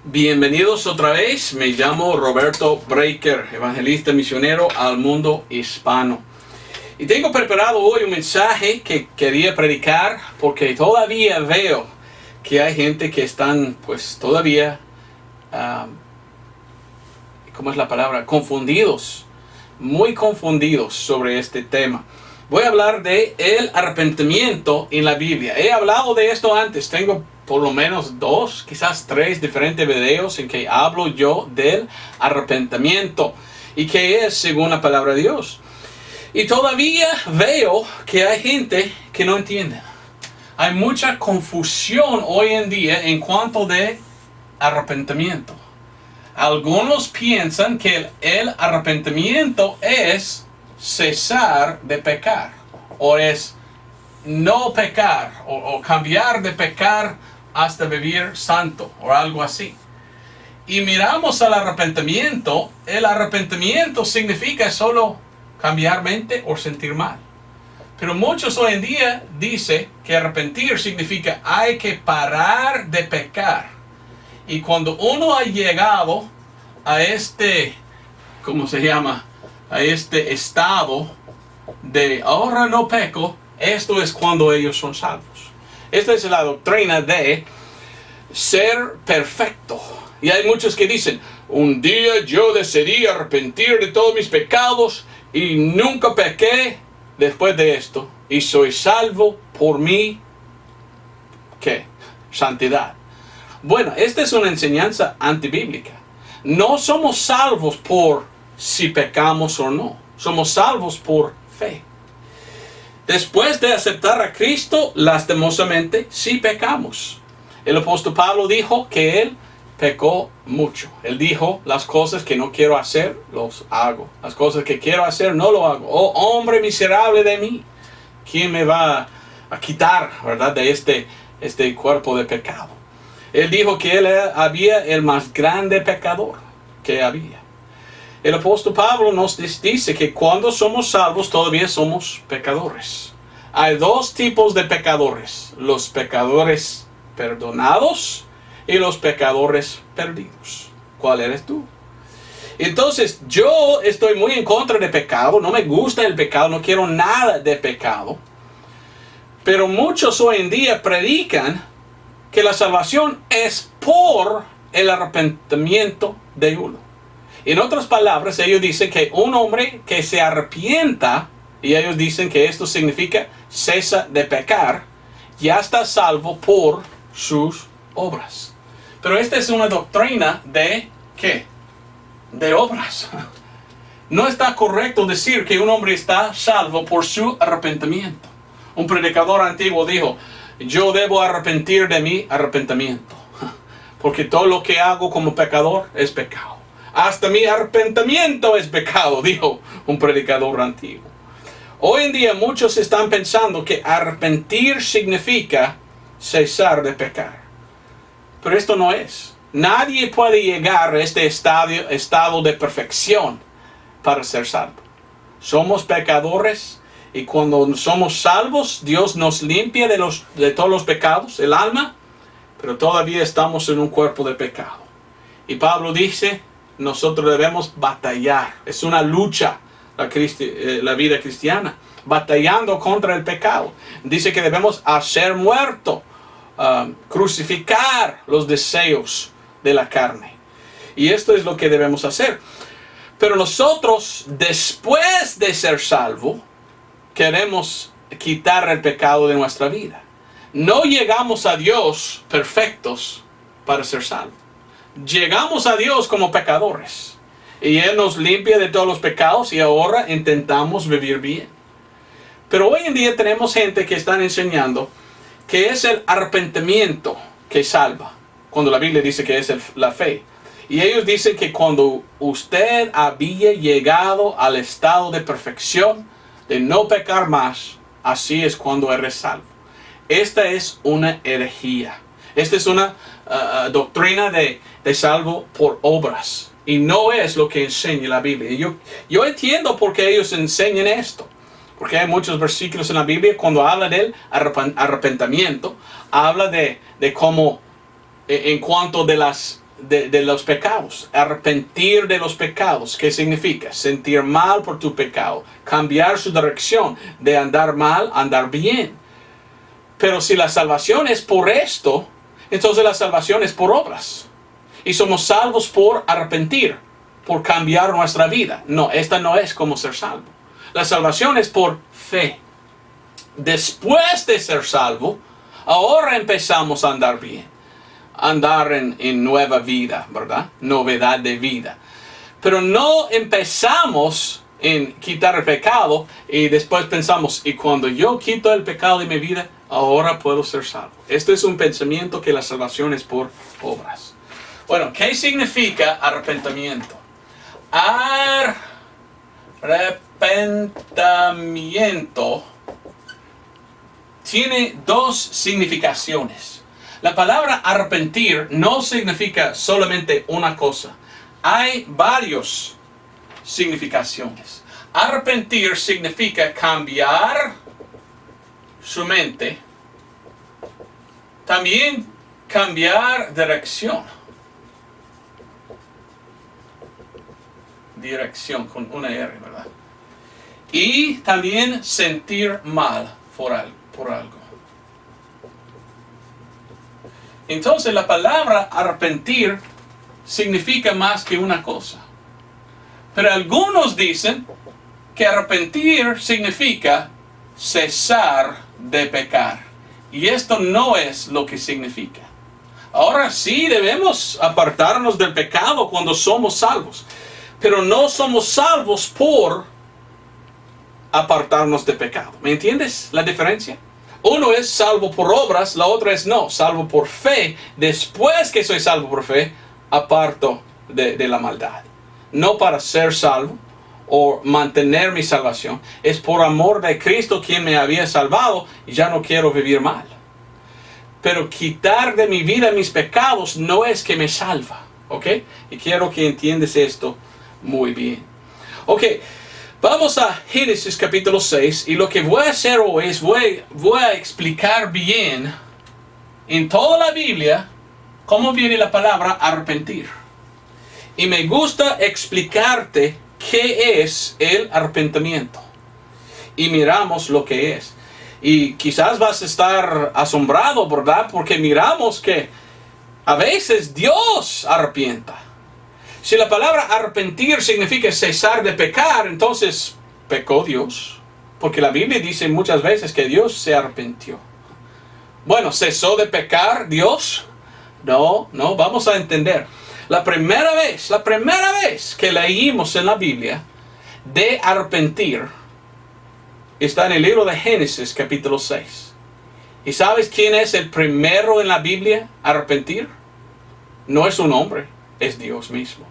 Bienvenidos otra vez, me llamo Roberto Breaker, evangelista misionero al mundo hispano. Y tengo preparado hoy un mensaje que quería predicar porque todavía veo que hay gente que están pues todavía, ¿cómo es la palabra? Confundidos, muy confundidos sobre este tema. Voy a hablar de el arrepentimiento en la Biblia. He hablado de esto antes, tengo por lo menos 2, quizás 3 diferentes videos en que hablo yo del arrepentimiento y qué es según la palabra de Dios. Y todavía veo que hay gente que no entiende. Hay mucha confusión hoy en día en cuanto de arrepentimiento. Algunos piensan que el arrepentimiento es cesar de pecar o es no pecar o cambiar de pecar hasta vivir santo o algo así. Y miramos al arrepentimiento. El arrepentimiento significa solo cambiar mente o sentir mal. Pero muchos hoy en día dicen que arrepentir significa hay que parar de pecar. Y cuando uno ha llegado a este, ¿cómo se llama? A este estado de ahora no peco, esto es cuando ellos son salvos. Esta es la doctrina de ser perfecto. Y hay muchos que dicen, un día yo decidí arrepentir de todos mis pecados y nunca pequé después de esto. Y soy salvo por mi, ¿qué? Santidad. Bueno, esta es una enseñanza antibíblica. No somos salvos por si pecamos o no. Somos salvos por fe. Después de aceptar a Cristo, lastimosamente, sí pecamos. El apóstol Pablo dijo que él pecó mucho. Él dijo, las cosas que no quiero hacer, los hago. Las cosas que quiero hacer, no lo hago. Oh, hombre miserable de mí. ¿Quién me va a quitar, verdad, de este cuerpo de pecado? Él dijo que él había el más grande pecador que había. El apóstol Pablo nos dice que cuando somos salvos todavía somos pecadores. Hay 2 tipos de pecadores. Los pecadores perdonados y los pecadores perdidos. ¿Cuál eres tú? Entonces yo estoy muy en contra de pecado. No me gusta el pecado. No quiero nada de pecado. Pero muchos hoy en día predican que la salvación es por el arrepentimiento de uno. En otras palabras, ellos dicen que un hombre que se arrepienta, y ellos dicen que esto significa cesa de pecar, ya está salvo por sus obras. Pero esta es una doctrina de ¿qué? De obras. No está correcto decir que un hombre está salvo por su arrepentimiento. Un predicador antiguo dijo, yo debo arrepentir de mi arrepentimiento, porque todo lo que hago como pecador es pecado. Hasta mi arrepentimiento es pecado, dijo un predicador antiguo. Hoy en día muchos están pensando que arrepentir significa cesar de pecar. Pero esto no es. Nadie puede llegar a este estado de perfección para ser salvo. Somos pecadores y cuando somos salvos, Dios nos limpia de todos los pecados, el alma, pero todavía estamos en un cuerpo de pecado. Y Pablo dice, nosotros debemos batallar. Es una lucha la vida cristiana. Batallando contra el pecado. Dice que debemos hacer muerto. Crucificar los deseos de la carne. Y esto es lo que debemos hacer. Pero nosotros, después de ser salvos, queremos quitar el pecado de nuestra vida. No llegamos a Dios perfectos para ser salvos. Llegamos a Dios como pecadores. Y Él nos limpia de todos los pecados y ahora intentamos vivir bien. Pero hoy en día tenemos gente que están enseñando que es el arrepentimiento que salva. Cuando la Biblia dice que es la fe. Y ellos dicen que cuando usted había llegado al estado de perfección, de no pecar más, así es cuando eres salvo. Esta es una herejía. Esta es una doctrina de salvo por obras. Y no es lo que enseña la Biblia. Yo entiendo por qué ellos enseñan esto. Porque hay muchos versículos en la Biblia cuando habla del arrepentimiento. Habla de cómo, en cuanto de las de los pecados. Arrepentir de los pecados. ¿Qué significa? Sentir mal por tu pecado. Cambiar su dirección de andar mal a andar bien. Pero si la salvación es por esto, entonces la salvación es por obras. Y somos salvos por arrepentir, por cambiar nuestra vida. No, esta no es como ser salvo. La salvación es por fe. Después de ser salvo, ahora empezamos a andar bien. Andar en nueva vida, ¿verdad? Novedad de vida. Pero no empezamos en quitar el pecado y después pensamos, y cuando yo quito el pecado de mi vida, ahora puedo ser salvo. Esto es un pensamiento que la salvación es por obras. Bueno, ¿qué significa arrepentimiento? Arrepentimiento tiene dos significaciones. La palabra arrepentir no significa solamente una cosa. Hay varias significaciones. Arrepentir significa cambiar su mente. También cambiar dirección. Dirección con una R, ¿verdad? Y también sentir mal por algo. Entonces la palabra arrepentir significa más que una cosa. Pero algunos dicen que arrepentir significa cesar de pecar. Y esto no es lo que significa. Ahora sí debemos apartarnos del pecado cuando somos salvos. Pero no somos salvos por apartarnos de pecado. ¿Me entiendes la diferencia? Uno es salvo por obras, la otra es no, salvo por fe. Después que soy salvo por fe, aparto de la maldad. No para ser salvo o mantener mi salvación. Es por amor de Cristo quien me había salvado y ya no quiero vivir mal. Pero quitar de mi vida mis pecados no es que me salva. ¿Ok? Y quiero que entiendas esto muy bien. Ok. Vamos a Génesis capítulo 6 y lo que voy a hacer hoy es voy a explicar bien en toda la Biblia cómo viene la palabra arrepentir. Y me gusta explicarte qué es el arrepentimiento. Y miramos lo que es. Y quizás vas a estar asombrado, ¿verdad? Porque miramos que a veces Dios arrepienta. Si la palabra arrepentir significa cesar de pecar, entonces pecó Dios. Porque la Biblia dice muchas veces que Dios se arrepintió. Bueno, ¿cesó de pecar Dios? No, vamos a entender. La primera vez que leímos en la Biblia de arrepentir está en el libro de Génesis capítulo 6. ¿Y sabes quién es el primero en la Biblia a arrepentir? No es un hombre, es Dios mismo.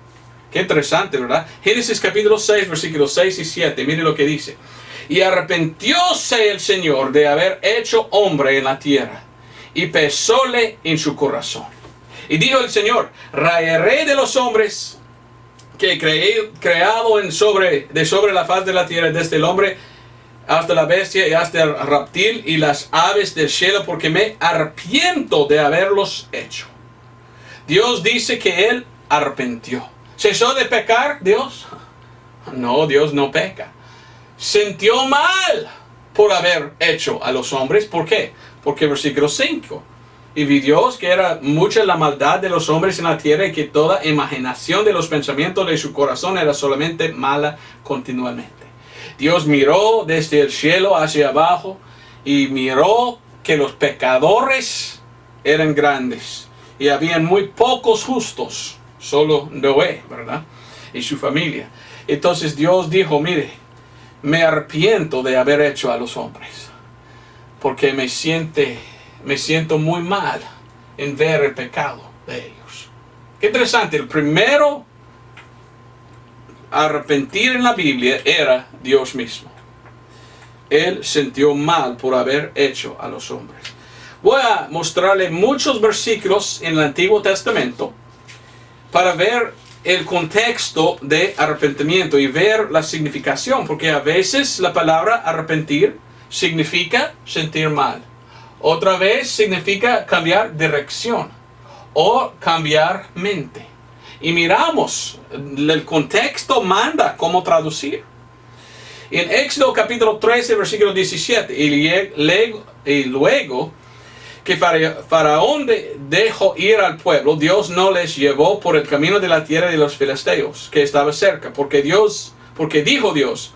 Qué interesante, ¿verdad? Génesis capítulo 6, versículos 6 y 7. Mire lo que dice. Y arrepintióse el Señor de haber hecho hombre en la tierra, y pesóle en su corazón. Y dijo el Señor, raeré de los hombres que he creado sobre la faz de la tierra, desde el hombre hasta la bestia y hasta el reptil y las aves del cielo, porque me arrepiento de haberlos hecho. Dios dice que Él arrepintió. ¿Cesó de pecar Dios? No, Dios no peca. Sintió mal por haber hecho a los hombres. ¿Por qué? Porque versículo 5. Y vi Dios que era mucha la maldad de los hombres en la tierra y que toda imaginación de los pensamientos de su corazón era solamente mala continuamente. Dios miró desde el cielo hacia abajo y miró que los pecadores eran grandes y habían muy pocos justos. Solo Noé, ¿verdad? Y su familia. Entonces Dios dijo, mire, me arrepiento de haber hecho a los hombres. Porque me siento muy mal en ver el pecado de ellos. Qué interesante. El primero a arrepentir en la Biblia era Dios mismo. Él sintió mal por haber hecho a los hombres. Voy a mostrarle muchos versículos en el Antiguo Testamento para ver el contexto de arrepentimiento y ver la significación, porque a veces la palabra arrepentir significa sentir mal. Otra vez significa cambiar dirección. o cambiar mente. Y miramos, el contexto manda cómo traducir. En Éxodo capítulo 13, versículo 17, y luego que Faraón dejó ir al pueblo, Dios no les llevó por el camino de la tierra de los filisteos, que estaba cerca, porque dijo Dios,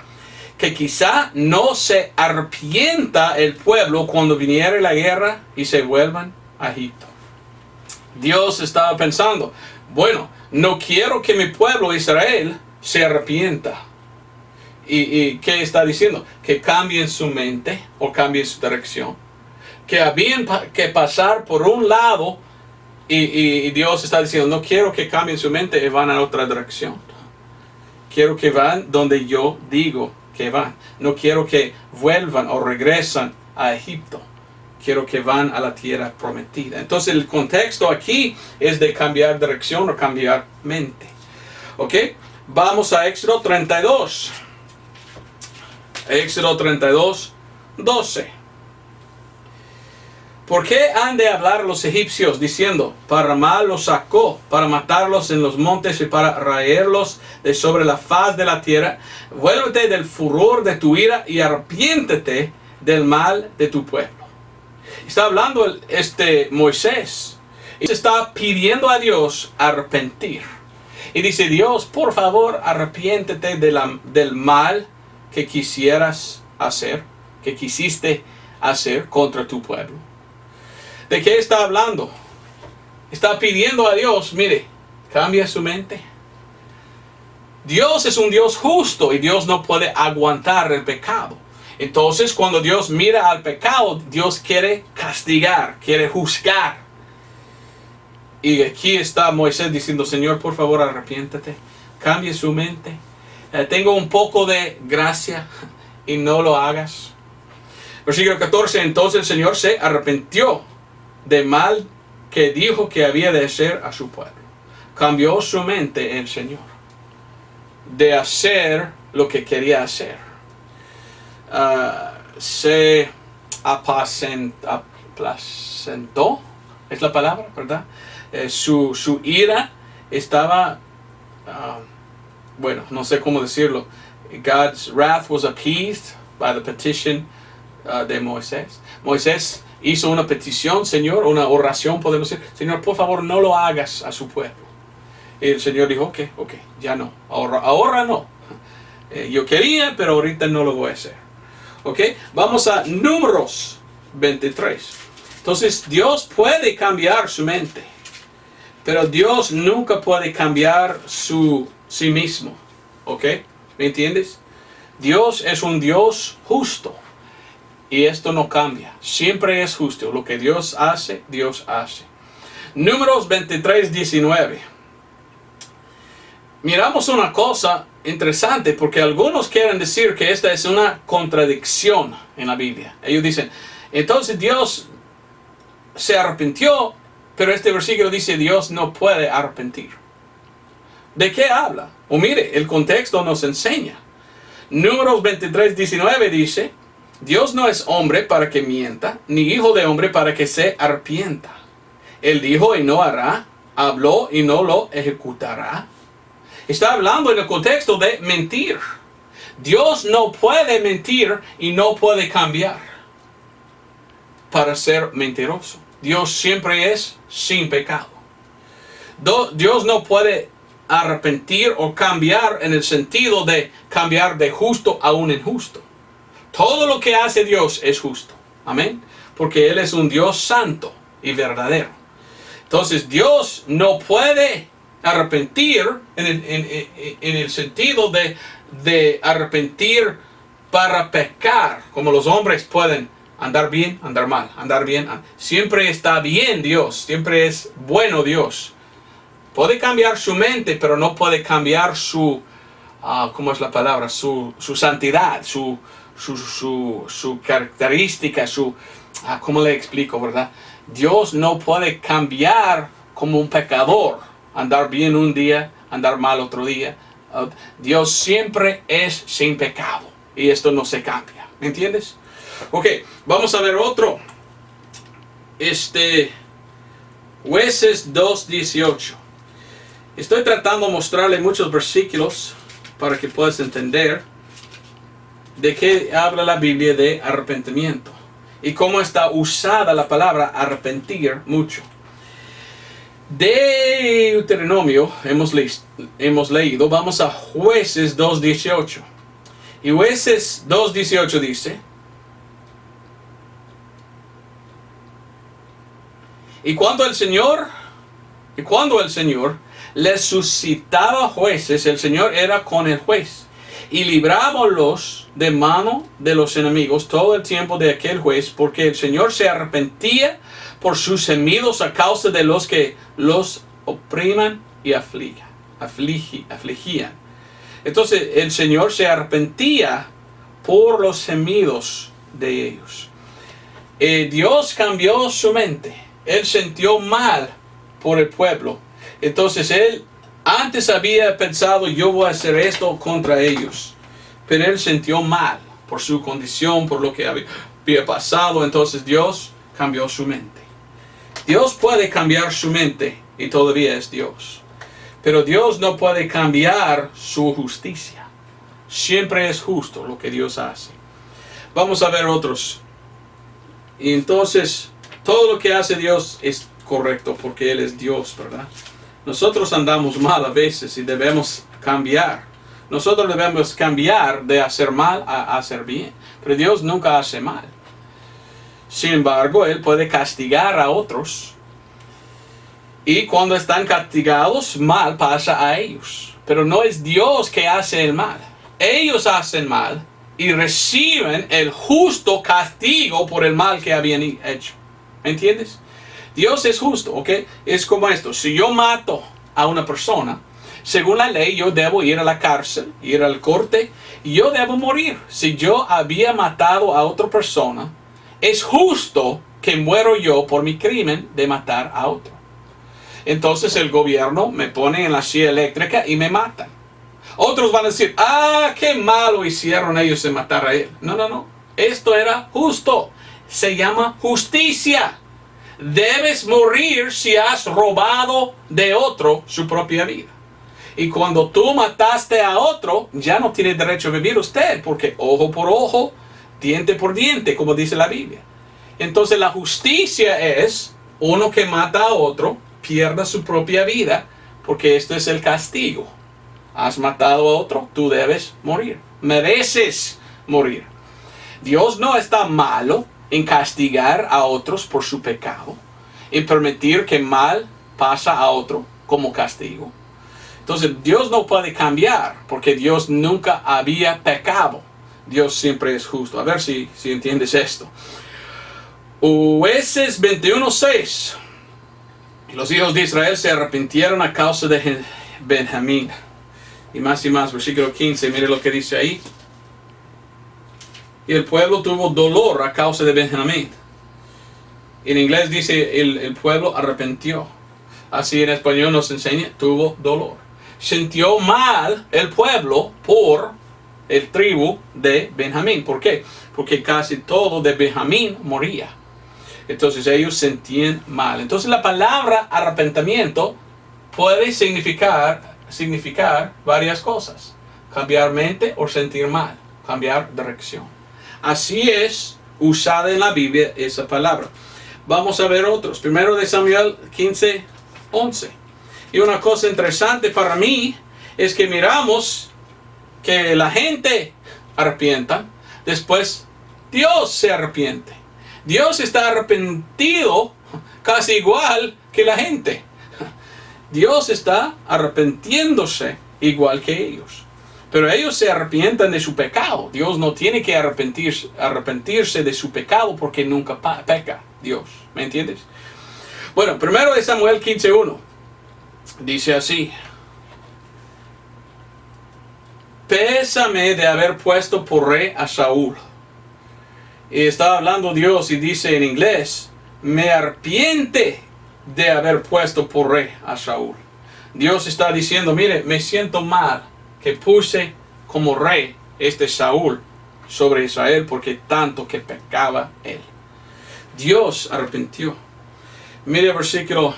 que quizá no se arrepienta el pueblo cuando viniere la guerra y se vuelvan a Egipto. Dios estaba pensando, bueno, no quiero que mi pueblo Israel se arrepienta. ¿Y qué está diciendo? Que cambien su mente o cambien su dirección. Que habían que pasar por un lado y Dios está diciendo, no quiero que cambien su mente y van a otra dirección. Quiero que van donde yo digo que van. No quiero que vuelvan o regresan a Egipto. Quiero que van a la tierra prometida. Entonces el contexto aquí es de cambiar dirección o cambiar mente. ¿Ok? Vamos a Éxodo 32. Éxodo 32, 12. ¿Por qué han de hablar los egipcios diciendo, para mal los sacó, para matarlos en los montes y para raerlos de sobre la faz de la tierra? Vuélvete del furor de tu ira y arrepiéntete del mal de tu pueblo. Está hablando Moisés y se está pidiendo a Dios arrepentir. Y dice, Dios, por favor, arrepiéntete del mal que quisieras hacer, que quisiste hacer contra tu pueblo. ¿De qué está hablando? Está pidiendo a Dios, mire, cambia su mente. Dios es un Dios justo y Dios no puede aguantar el pecado. Entonces, cuando Dios mira al pecado, Dios quiere castigar, quiere juzgar. Y aquí está Moisés diciendo, Señor, por favor, arrepiéntate, cambie su mente. Tengo un poco de gracia y no lo hagas. Versículo 14, entonces el Señor se arrepintió del mal que dijo que había de hacer a su pueblo. Cambió su mente el Señor de hacer lo que quería hacer. Se apacentó, es la palabra, ¿verdad? Su ira estaba, bueno, no sé cómo decirlo. God's wrath was appeased by the petition de Moisés. Moisés hizo una petición, Señor, una oración, podemos decir, Señor, por favor, no lo hagas a su pueblo. Y el Señor dijo, ok, ya no, ahora no. Yo quería, pero ahorita no lo voy a hacer. Ok, vamos a Números 23. Entonces, Dios puede cambiar su mente, pero Dios nunca puede cambiar sí mismo. Ok, ¿me entiendes? Dios es un Dios justo. Y esto no cambia. Siempre es justo. Lo que Dios hace, Dios hace. Números 23, 19. Miramos una cosa interesante porque algunos quieren decir que esta es una contradicción en la Biblia. Ellos dicen, entonces Dios se arrepintió, pero este versículo dice Dios no puede arrepentir. ¿De qué habla? O mire, el contexto nos enseña. Números 23, 19 dice, Dios no es hombre para que mienta, ni hijo de hombre para que se arrepienta. Él dijo y no hará, habló y no lo ejecutará. Está hablando en el contexto de mentir. Dios no puede mentir y no puede cambiar para ser mentiroso. Dios siempre es sin pecado. Dios no puede arrepentir o cambiar en el sentido de cambiar de justo a un injusto. Todo lo que hace Dios es justo. Amén. Porque Él es un Dios santo y verdadero. Entonces Dios no puede arrepentir en el sentido de arrepentir para pecar. Como los hombres pueden andar bien, andar mal, andar bien. Siempre está bien Dios. Siempre es bueno Dios. Puede cambiar su mente, pero no puede cambiar su, ¿cómo es la palabra? Su santidad, su característica, ¿cómo le explico, verdad? Dios no puede cambiar como un pecador, andar bien un día, andar mal otro día. Dios siempre es sin pecado y esto no se cambia, ¿me entiendes? Ok, vamos a ver otro. Jueces 2:18. Estoy tratando de mostrarle muchos versículos para que puedas entender de qué habla la Biblia de arrepentimiento y cómo está usada la palabra arrepentir mucho. De Deuteronomio hemos leído, vamos a Jueces 2:18. Y Jueces 2:18 dice: Y cuando el Señor les suscitaba jueces, el Señor era con el juez, y librábamos de mano de los enemigos todo el tiempo de aquel juez, porque el Señor se arrepentía por sus gemidos a causa de los que los opriman y afligían. Entonces el Señor se arrepentía por los gemidos de ellos. Dios cambió su mente. Él sintió mal por el pueblo. Entonces él antes había pensado, yo voy a hacer esto contra ellos. Pero él sintió mal por su condición, por lo que había pasado. Entonces Dios cambió su mente. Dios puede cambiar su mente y todavía es Dios. Pero Dios no puede cambiar su justicia. Siempre es justo lo que Dios hace. Vamos a ver otros. Y entonces todo lo que hace Dios es correcto porque Él es Dios, ¿verdad? Nosotros andamos mal a veces y debemos cambiar. Nosotros debemos cambiar de hacer mal a hacer bien. Pero Dios nunca hace mal. Sin embargo, Él puede castigar a otros. Y cuando están castigados, mal pasa a ellos. Pero no es Dios que hace el mal. Ellos hacen mal y reciben el justo castigo por el mal que habían hecho. ¿Entiendes? Dios es justo, ¿ok? Es como esto. Si yo mato a una persona, según la ley, yo debo ir a la cárcel, ir al corte, y yo debo morir. Si yo había matado a otra persona, es justo que muero yo por mi crimen de matar a otro. Entonces el gobierno me pone en la silla eléctrica y me matan. Otros van a decir, qué malo hicieron ellos de matar a él. No. Esto era justo. Se llama justicia. Debes morir si has robado de otro su propia vida. Y cuando tú mataste a otro, ya no tiene derecho a vivir usted, porque ojo por ojo, diente por diente, como dice la Biblia. Entonces la justicia es uno que mata a otro, pierda su propia vida, porque esto es el castigo. Has matado a otro, tú debes morir. Mereces morir. Dios no está malo en castigar a otros por su pecado, en permitir que mal pasa a otro como castigo. Entonces Dios no puede cambiar porque Dios nunca había pecado. Dios siempre es justo. A ver si entiendes esto. Jueces 21:6. Los hijos de Israel se arrepintieron a causa de Benjamín. Y más, versículo 15, mire lo que dice ahí. Y el pueblo tuvo dolor a causa de Benjamín. En inglés dice el pueblo arrepintió. Así en español nos enseña, tuvo dolor. Sintió mal el pueblo por el tribu de Benjamín. ¿Por qué? Porque casi todo de Benjamín moría. Entonces ellos sentían mal. Entonces la palabra arrepentimiento puede significar varias cosas. Cambiar mente o sentir mal. Cambiar dirección. Así es usada en la Biblia esa palabra. Vamos a ver otros. Primero de Samuel 15:11. Y una cosa interesante para mí es que miramos que la gente arrepienta. Después Dios se arrepiente. Dios está arrepentido casi igual que la gente. Dios está arrepintiéndose igual que ellos. Pero ellos se arrepientan de su pecado. Dios no tiene que arrepentirse de su pecado porque nunca peca Dios. ¿Me entiendes? Bueno, primero de Samuel 15:1. Dice así. Pésame de haber puesto por rey a Saúl. Y está hablando Dios y dice en inglés, me arrepiente de haber puesto por rey a Saúl. Dios está diciendo, mire, me siento mal que puse como rey Saúl sobre Israel porque tanto que pecaba él. Dios arrepintió. Mire el versículo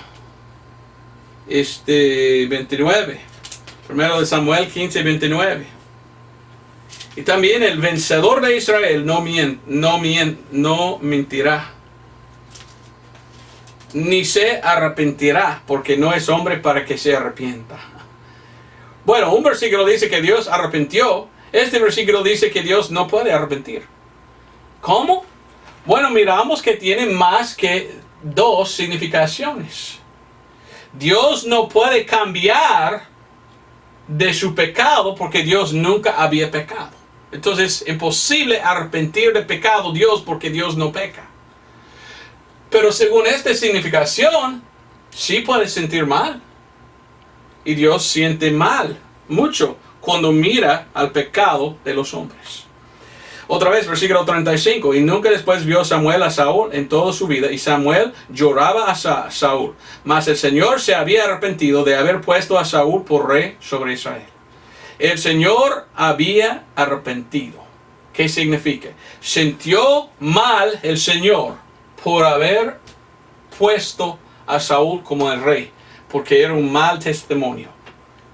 29. Primero de Samuel 15, 29. Y también el vencedor de Israel no mentirá, ni se arrepentirá, porque no es hombre para que se arrepienta. Bueno, un versículo dice que Dios arrepintió. Este versículo dice que Dios no puede arrepentir. ¿Cómo? Bueno, miramos que tiene más que dos significaciones. Dios no puede cambiar de su pecado porque Dios nunca había pecado. Entonces es imposible arrepentir de pecado Dios porque Dios no peca. Pero según esta significación, sí puede sentir mal. Y Dios siente mal, mucho, cuando mira al pecado de los hombres. Otra vez, versículo 35. Y nunca después vio Samuel a Saúl en toda su vida. Y Samuel lloraba a Saúl. Mas el Señor se había arrepentido de haber puesto a Saúl por rey sobre Israel. El Señor había arrepentido. ¿Qué significa? Sintió mal el Señor por haber puesto a Saúl como el rey. Porque era un mal testimonio.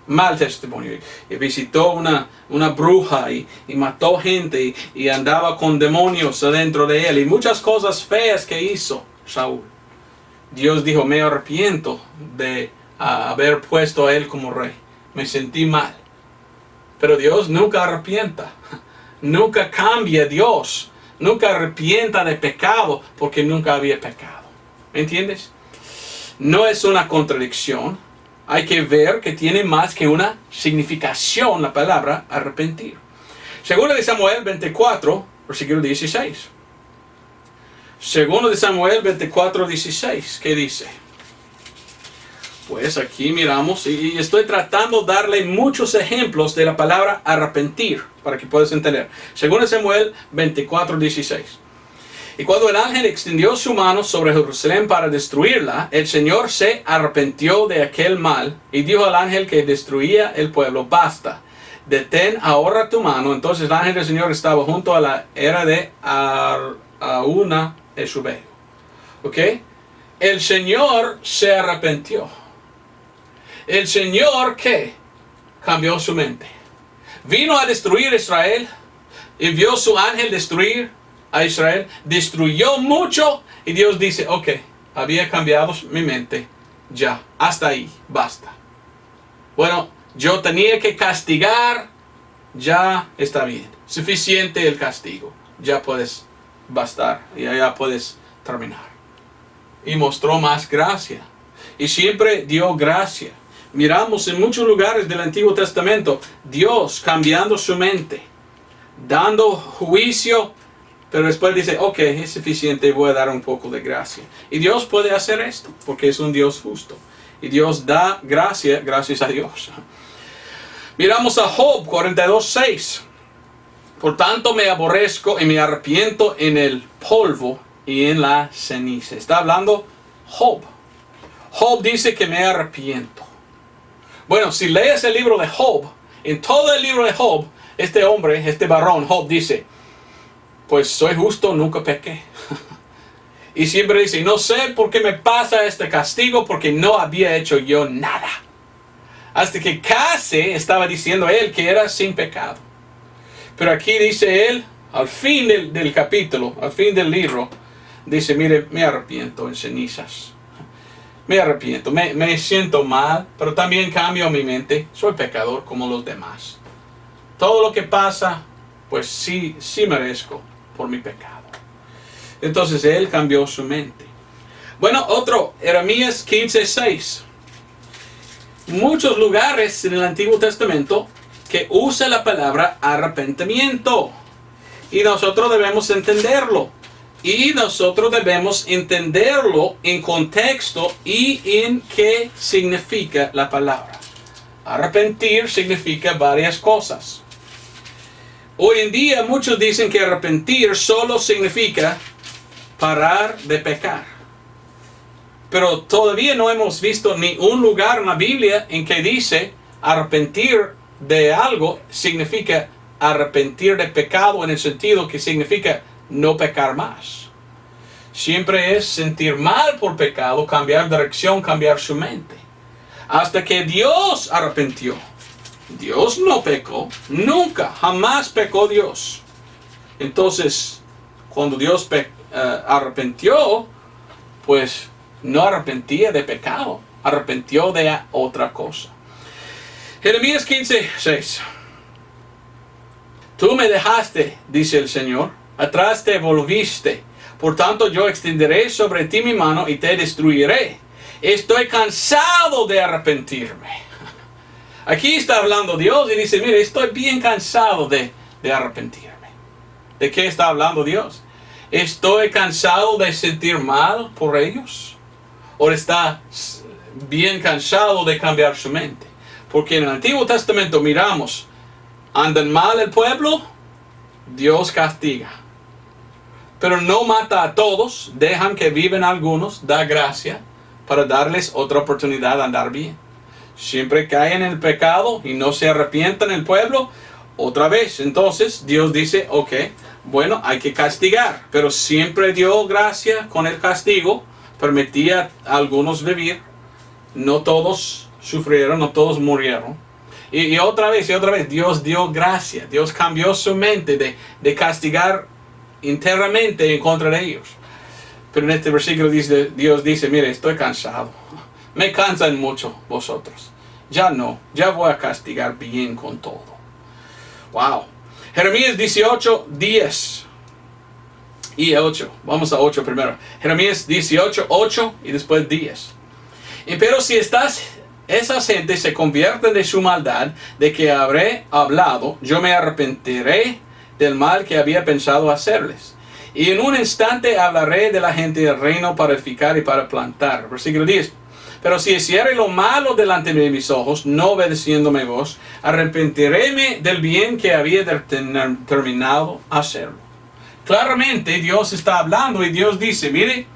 Mal testimonio. Y visitó una bruja y mató gente y andaba con demonios adentro de él. Y muchas cosas feas que hizo Saúl. Dios dijo, me arrepiento de haber puesto a él como rey. Me sentí mal. Pero Dios nunca arrepienta. Nunca cambia Dios. Nunca arrepienta de pecado porque nunca había pecado. ¿Me entiendes? No es una contradicción. Hay que ver que tiene más que una significación la palabra arrepentir. Segundo de Samuel 24, versículo 16. Segundo de Samuel 24, 16. ¿Qué dice? Pues aquí miramos y estoy tratando de darle muchos ejemplos de la palabra arrepentir para que puedas entender. Segundo de Samuel 24, 16. Y cuando el ángel extendió su mano sobre Jerusalén para destruirla, el Señor se arrepintió de aquel mal y dijo al ángel que destruía el pueblo, basta, detén ahora tu mano. Entonces el ángel del Señor estaba junto a la era de Araúna de su veo. ¿Ok? El Señor se arrepintió. El Señor, ¿qué? Cambió su mente. Vino a destruir a Israel y vio su ángel destruir a Israel, destruyó mucho y Dios dice, ok, había cambiado mi mente, ya, hasta ahí, basta. Bueno, yo tenía que castigar, ya está bien, suficiente el castigo, ya puedes bastar, ya puedes terminar. Y mostró más gracia, y siempre dio gracia. Miramos en muchos lugares del Antiguo Testamento, Dios cambiando su mente, dando juicio, pero después dice, ok, es suficiente, voy a dar un poco de gracia. Y Dios puede hacer esto, porque es un Dios justo. Y Dios da gracia, gracias a Dios. Miramos a Job 42:6. Por tanto me aborrezco y me arrepiento en el polvo y en la ceniza. Está hablando Job. Job dice que me arrepiento. Bueno, si lees el libro de Job, en todo el libro de Job, este hombre, este varón, Job dice, pues soy justo, nunca pequé. Y siempre dice, no sé por qué me pasa este castigo, porque no había hecho yo nada. Hasta que casi estaba diciendo él que era sin pecado. Pero aquí dice él, al fin del capítulo, al fin del libro, dice, mire, me arrepiento en cenizas. Me arrepiento, me siento mal, pero también cambio mi mente. Soy pecador como los demás. Todo lo que pasa, pues sí merezco por mi pecado. Entonces él cambió su mente. Bueno, otro, Jeremías 15:6. Muchos lugares en el Antiguo Testamento que usa la palabra arrepentimiento. Y nosotros debemos entenderlo. Y nosotros debemos entenderlo en contexto y en qué significa la palabra. Arrepentir significa varias cosas. Hoy en día muchos dicen que arrepentir solo significa parar de pecar. Pero todavía no hemos visto ni un lugar en la Biblia en que dice arrepentir de algo significa arrepentir de pecado en el sentido que significa no pecar más. Siempre es sentir mal por pecado, cambiar dirección, cambiar su mente. hasta que Dios arrepintió. Dios no pecó, nunca, jamás pecó Dios. Entonces, cuando Dios arrepintió, pues no arrepentía de pecado, arrepintió de otra cosa. Jeremías 15:6. Tú me dejaste, dice el Señor, atrás te volviste. Por tanto, yo extenderé sobre ti mi mano y te destruiré. Estoy cansado de arrepentirme. Aquí está hablando Dios y dice, mire, estoy bien cansado de arrepentirme. ¿De qué está hablando Dios? ¿Estoy cansado de sentir mal por ellos? ¿O está bien cansado de cambiar su mente? Porque en el Antiguo Testamento miramos, andan mal el pueblo, Dios castiga. Pero no mata a todos, dejan que viven algunos, da gracia para darles otra oportunidad de andar bien. Siempre caen en el pecado y no se arrepientan el pueblo, otra vez. Entonces Dios dice, ok, bueno, hay que castigar. Pero siempre dio gracia con el castigo, permitía a algunos vivir. No todos sufrieron, no todos murieron. Y otra vez, Dios dio gracia. Dios cambió su mente de castigar internamente en contra de ellos. Pero en este versículo Dios dice, mire, estoy cansado. Me cansan mucho vosotros. Ya voy a castigar bien con todo. Wow. Jeremías 18:10 y 8. Vamos a 8 primero. Jeremías 18:8 y después 10. Pero si esas gentes se convierten de su maldad, de que habré hablado, yo me arrepentiré del mal que había pensado hacerles. Y en un instante hablaré de la gente del reino para edificar y para plantar. Versículo 10. Pero si hiciere lo malo delante de mis ojos, no obedeciéndome vos, arrepentiréme del bien que había determinado hacerlo. Claramente Dios está hablando y Dios dice, mire,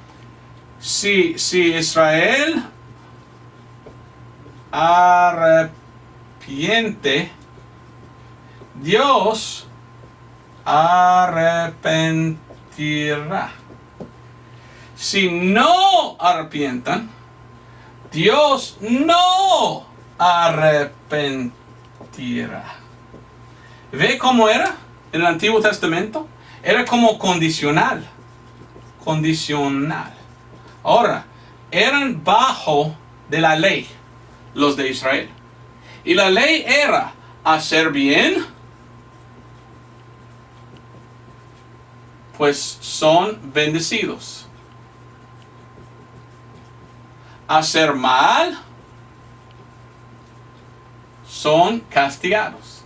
si Israel arrepiente, Dios arrepentirá. Si no arrepientan, Dios no arrepentirá. ¿Ve cómo era en el Antiguo Testamento? Era como condicional. Condicional. Ahora, eran bajo de la ley los de Israel. Y la ley era hacer bien, pues son bendecidos. Hacer mal, son castigados.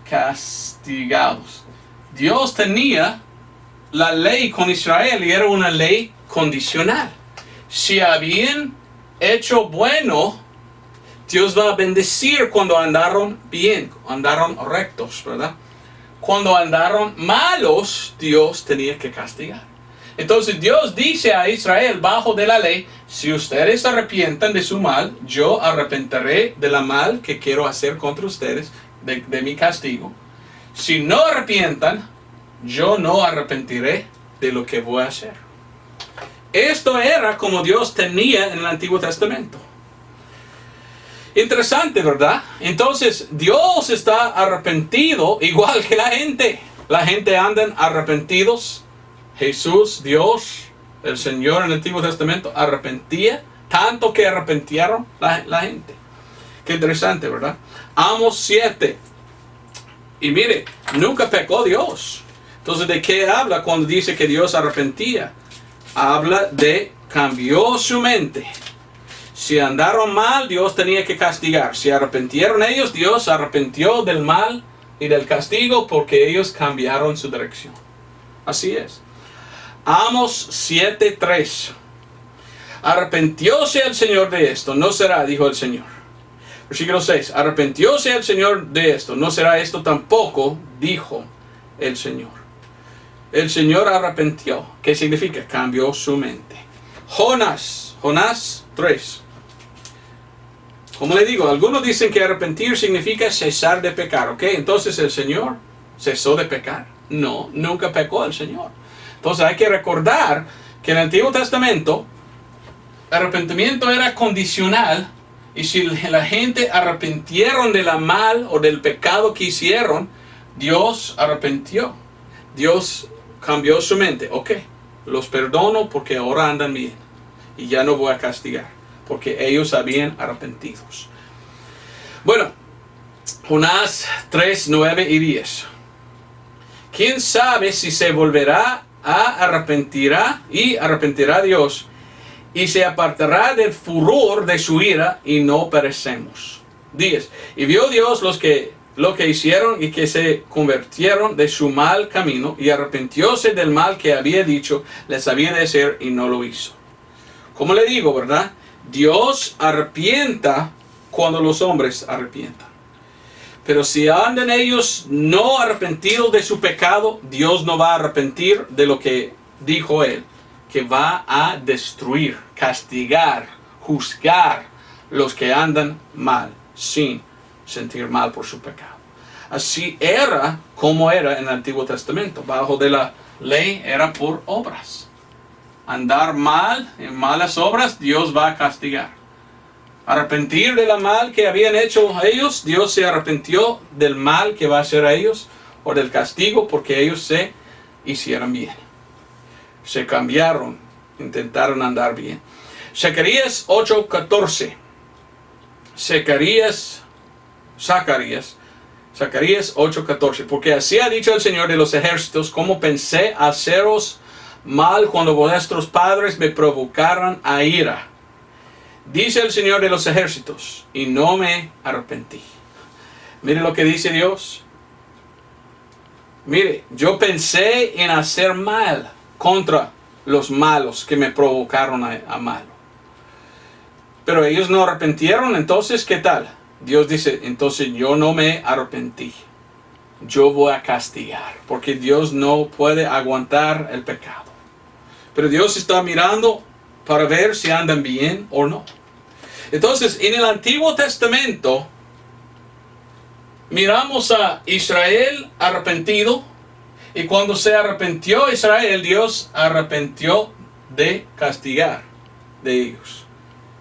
Castigados. Dios tenía la ley con Israel y era una ley condicional. Si habían hecho bueno, Dios va a bendecir cuando andaron bien, andaron rectos, ¿verdad? Cuando andaron malos, Dios tenía que castigar. Entonces Dios dice a Israel bajo de la ley, si ustedes arrepientan de su mal, yo arrepentiré de la mal que quiero hacer contra ustedes, de mi castigo. Si no arrepientan, yo no arrepentiré de lo que voy a hacer. Esto era como Dios tenía en el Antiguo Testamento. Interesante, ¿verdad? Entonces Dios está arrepentido igual que la gente. La gente andan arrepentidos. Jesús, Dios, el Señor en el Antiguo Testamento arrepentía, tanto que arrepintieron la gente. Qué interesante, ¿verdad? Amos 7. Y mire, nunca pecó Dios. Entonces, ¿de qué habla cuando dice que Dios arrepentía? Habla de cambió su mente. Si andaron mal, Dios tenía que castigar. Si arrepintieron ellos, Dios arrepintió del mal y del castigo porque ellos cambiaron su dirección. Así es. Amos 7:3. Arrepentióse el Señor de esto, no será, dijo el Señor. Versículo 6. Arrepentióse el Señor de esto, no será esto tampoco, dijo el Señor. El Señor arrepintió. ¿Qué significa? Cambió su mente. Jonás 3. Como le digo, algunos dicen que arrepentir significa cesar de pecar. ¿Ok? Entonces el Señor cesó de pecar. No, nunca pecó el Señor. Entonces hay que recordar que en el Antiguo Testamento arrepentimiento era condicional, y si la gente arrepintieron de la mal o del pecado que hicieron, Dios arrepintió. Dios cambió su mente. Ok, los perdono porque ahora andan bien y ya no voy a castigar porque ellos habían arrepentidos. Bueno, Jonás 3, 9 y 10. ¿Quién sabe si se volverá a arrepentirá Dios y se apartará del furor de su ira y no perecemos? 10. Y vio Dios lo que hicieron y que se convirtieron de su mal camino y arrepintióse del mal que había dicho les había de hacer y no lo hizo. Como le digo, ¿verdad? Dios arrepienta cuando los hombres arrepientan. Pero si andan ellos no arrepentidos de su pecado, Dios no va a arrepentir de lo que dijo Él, que va a destruir, castigar, juzgar los que andan mal, sin sentir mal por su pecado. Así era como era en el Antiguo Testamento. Bajo de la ley era por obras. Andar mal, en malas obras, Dios va a castigar. Arrepentir de la mal que habían hecho ellos, Dios se arrepintió del mal que va a hacer a ellos, o del castigo porque ellos se hicieron bien. Se cambiaron, intentaron andar bien. Zacarías 8:14. Zacarías 8:14. Porque así ha dicho el Señor de los ejércitos, como pensé haceros mal cuando vuestros padres me provocaron a ira. Dice el Señor de los ejércitos, y no me arrepentí. Mire lo que dice Dios. Mire, yo pensé en hacer mal contra los malos que me provocaron a malo. Pero ellos no arrepintieron, entonces, ¿qué tal? Dios dice, entonces yo no me arrepentí. Yo voy a castigar, porque Dios no puede aguantar el pecado. Pero Dios está mirando para ver si andan bien o no. Entonces, en el Antiguo Testamento, miramos a Israel arrepentido, y cuando se arrepintió Israel, Dios arrepintió de castigar de ellos.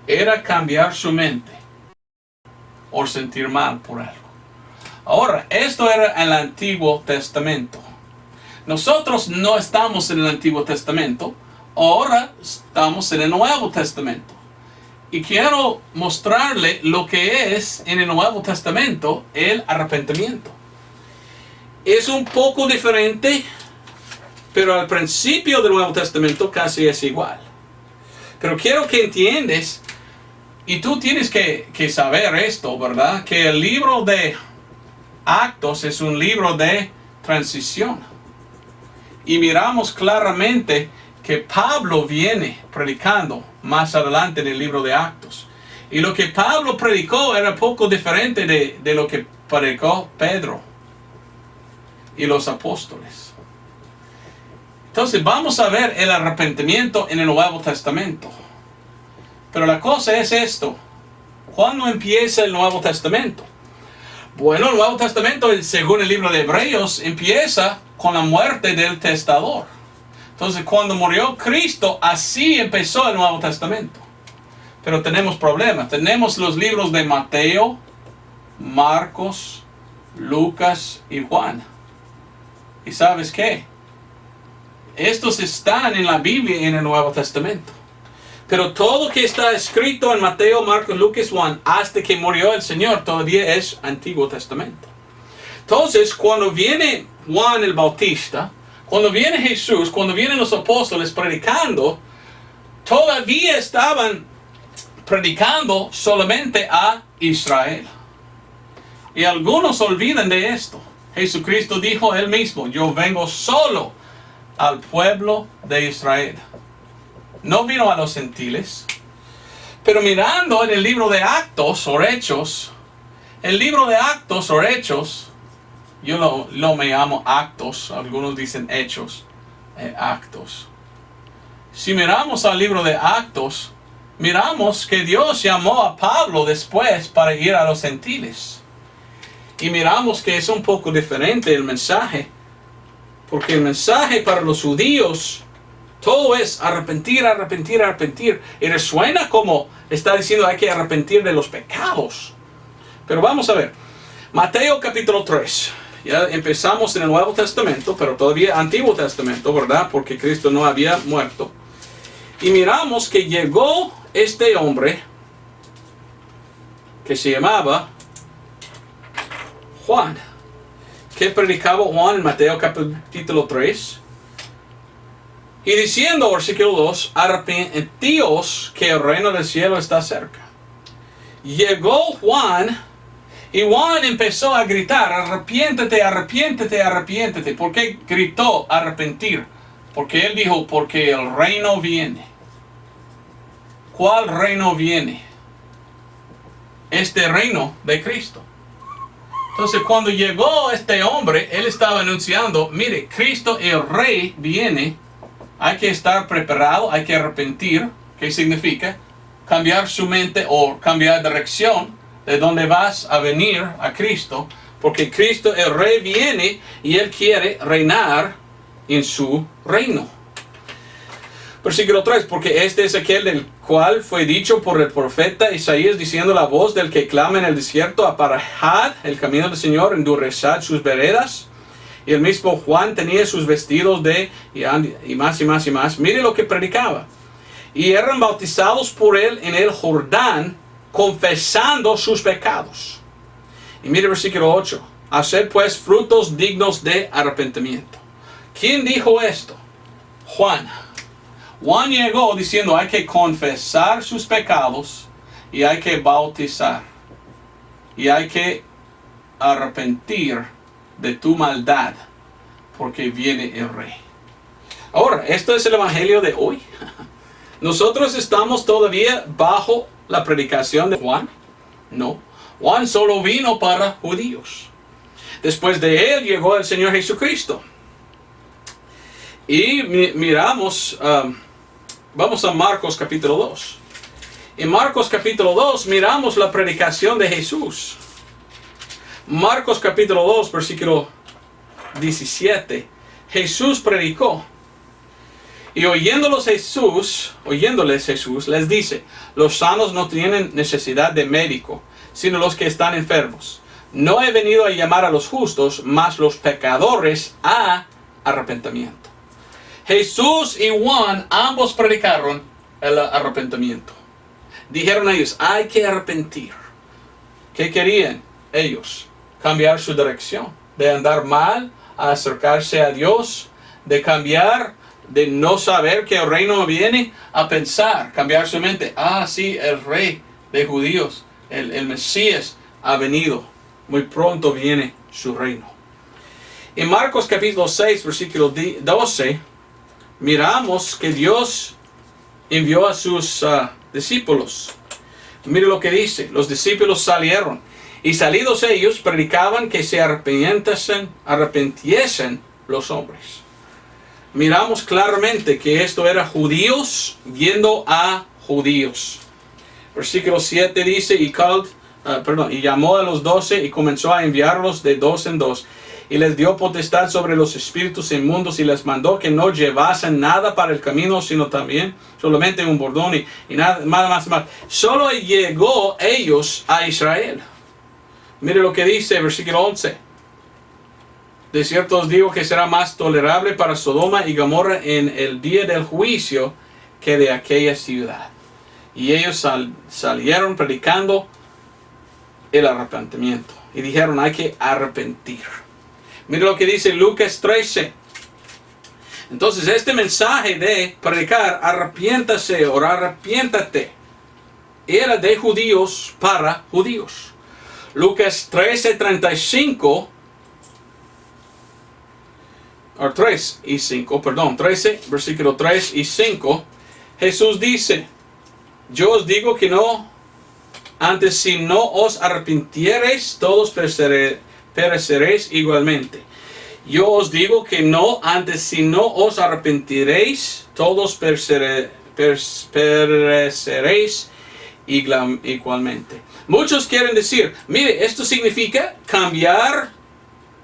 Era cambiar su mente o sentir mal por algo. Ahora, esto era en el Antiguo Testamento. Nosotros no estamos en el Antiguo Testamento, ahora estamos en el Nuevo Testamento. Y quiero mostrarle lo que es en el Nuevo Testamento el arrepentimiento. Es un poco diferente, pero al principio del Nuevo Testamento casi es igual. Pero quiero que entiendas, y tú tienes que saber esto, ¿verdad? Que el libro de Actos es un libro de transición. Y miramos claramente que Pablo viene predicando más adelante en el libro de Actos. Y lo que Pablo predicó era poco diferente de lo que predicó Pedro y los apóstoles. Entonces vamos a ver el arrepentimiento en el Nuevo Testamento. Pero la cosa es esto. ¿Cuándo empieza el Nuevo Testamento? Bueno, el Nuevo Testamento, según el libro de Hebreos, empieza con la muerte del testador. Entonces, cuando murió Cristo, así empezó el Nuevo Testamento. Pero tenemos problemas. Tenemos los libros de Mateo, Marcos, Lucas y Juan. ¿Y sabes qué? Estos están en la Biblia y en el Nuevo Testamento. Pero todo que está escrito en Mateo, Marcos, Lucas y Juan, hasta que murió el Señor, todavía es Antiguo Testamento. Entonces, cuando viene Juan el Bautista, cuando viene Jesús, cuando vienen los apóstoles predicando, todavía estaban predicando solamente a Israel. Y algunos olvidan de esto. Jesucristo dijo él mismo, yo vengo solo al pueblo de Israel. No vino a los gentiles. Pero mirando en el libro de Actos o Hechos, el libro de Actos o Hechos, yo lo me llamo Actos, algunos dicen Hechos, Actos. Si miramos al libro de Actos, miramos que Dios llamó a Pablo después para ir a los gentiles. Y miramos que es un poco diferente el mensaje, porque el mensaje para los judíos Todo es arrepentir, arrepentir, arrepentir. Y resuena como está diciendo hay que arrepentir de los pecados. Pero vamos a ver. Mateo capítulo 3. Ya empezamos en el Nuevo Testamento, pero todavía Antiguo Testamento, ¿verdad? Porque Cristo no había muerto. Y miramos que llegó este hombre que se llamaba Juan. ¿Qué predicaba Juan en Mateo capítulo 3? Y diciendo, versículo 2, arrepentíos que el reino del cielo está cerca. Llegó Juan y Juan empezó a gritar, arrepiéntete, arrepiéntete, arrepiéntete. ¿Por qué gritó arrepentir? Porque él dijo, porque el reino viene. ¿Cuál reino viene? Este reino de Cristo. Entonces cuando llegó este hombre, él estaba anunciando, mire, Cristo el Rey viene. Hay que estar preparado, hay que arrepentir. ¿Qué significa? Cambiar su mente o cambiar dirección de donde vas a venir a Cristo. Porque Cristo el Rey viene y Él quiere reinar en su reino. Versículo 3. Porque este es aquel del cual fue dicho por el profeta Isaías diciendo la voz del que clama en el desierto, aparejad el camino del Señor, endureced sus veredas. Y el mismo Juan tenía sus vestidos y más y más y más. Mire lo que predicaba. Y eran bautizados por él en el Jordán, confesando sus pecados. Y mire el versículo 8. Haced pues frutos dignos de arrepentimiento. ¿Quién dijo esto? Juan. Juan llegó diciendo hay que confesar sus pecados y hay que bautizar. Y hay que arrepentir de tu maldad, porque viene el Rey. Ahora, ¿esto es el evangelio de hoy? ¿Nosotros estamos todavía bajo la predicación de Juan? No. Juan solo vino para judíos. Después de él llegó el Señor Jesucristo. Y miramos, vamos a Marcos capítulo 2. En Marcos capítulo 2 miramos la predicación de Jesús. Marcos capítulo 2, versículo 17. Jesús predicó. Y oyéndoles Jesús les dice, los sanos no tienen necesidad de médico, sino los que están enfermos. No he venido a llamar a los justos, mas los pecadores a arrepentimiento. Jesús y Juan ambos predicaron el arrepentimiento. Dijeron a ellos, hay que arrepentir. ¿Qué querían ellos? Cambiar su dirección, de andar mal, a acercarse a Dios, de cambiar, de no saber que el reino viene, a pensar, cambiar su mente. Ah, sí, el Rey de judíos, el Mesías ha venido, muy pronto viene su reino. En Marcos capítulo 6, versículo 12, miramos que Dios envió a sus discípulos. Mire lo que dice, los discípulos salieron. Y salidos ellos, predicaban que se arrepintiesen los hombres. Miramos claramente que esto era judíos yendo a judíos. Versículo 7 dice, y llamó a los 12 y comenzó a enviarlos de dos en dos. Y les dio potestad sobre los espíritus inmundos y les mandó que no llevasen nada para el camino, sino también solamente un bordón y nada más. Solo llegó ellos a Israel. Mire lo que dice, versículo 11. De cierto os digo que será más tolerable para Sodoma y Gomorra en el día del juicio que de aquella ciudad. Y ellos salieron predicando el arrepentimiento. Y dijeron, hay que arrepentir. Mire lo que dice Lucas 13. Entonces este mensaje de predicar, arrepiéntase o arrepiéntate, era de judíos para judíos. Lucas 13, 35, o 3 y 5, perdón, 13, versículo 3 y 5, Jesús dice, yo os digo que no, antes si no os arrepintiereis, todos pereceréis igualmente. Yo os digo que no, antes si no os arrepentiréis, todos pereceréis igualmente. Muchos quieren decir, mire, esto significa cambiar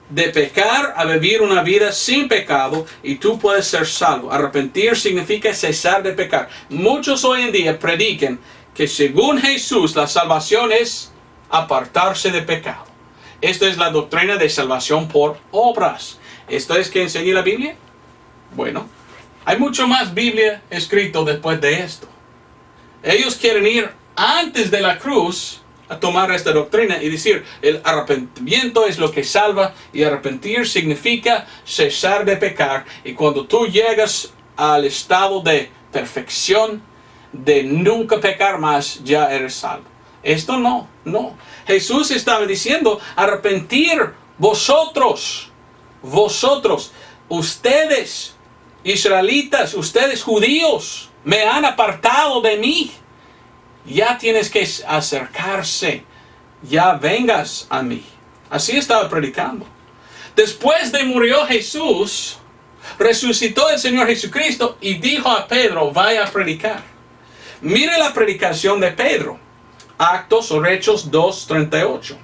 de pecar a vivir una vida sin pecado y tú puedes ser salvo. Arrepentir significa cesar de pecar. Muchos hoy en día predican que según Jesús la salvación es apartarse de pecado. Esta es la doctrina de salvación por obras. ¿Esto es que enseña la Biblia? Bueno, hay mucho más Biblia escrito después de esto. Ellos quieren ir antes de la cruz a tomar esta doctrina y decir, el arrepentimiento es lo que salva, y arrepentir significa cesar de pecar, y cuando tú llegas al estado de perfección, de nunca pecar más, ya eres salvo. Esto no. Jesús estaba diciendo, arrepentir vosotros, ustedes israelitas, ustedes judíos, me han apartado de mí. Ya tienes que acercarse, ya vengas a mí. Así estaba predicando. Después de murió Jesús, resucitó el Señor Jesucristo y dijo a Pedro, vaya a predicar. Mire la predicación de Pedro, Actos o Hechos 2:38.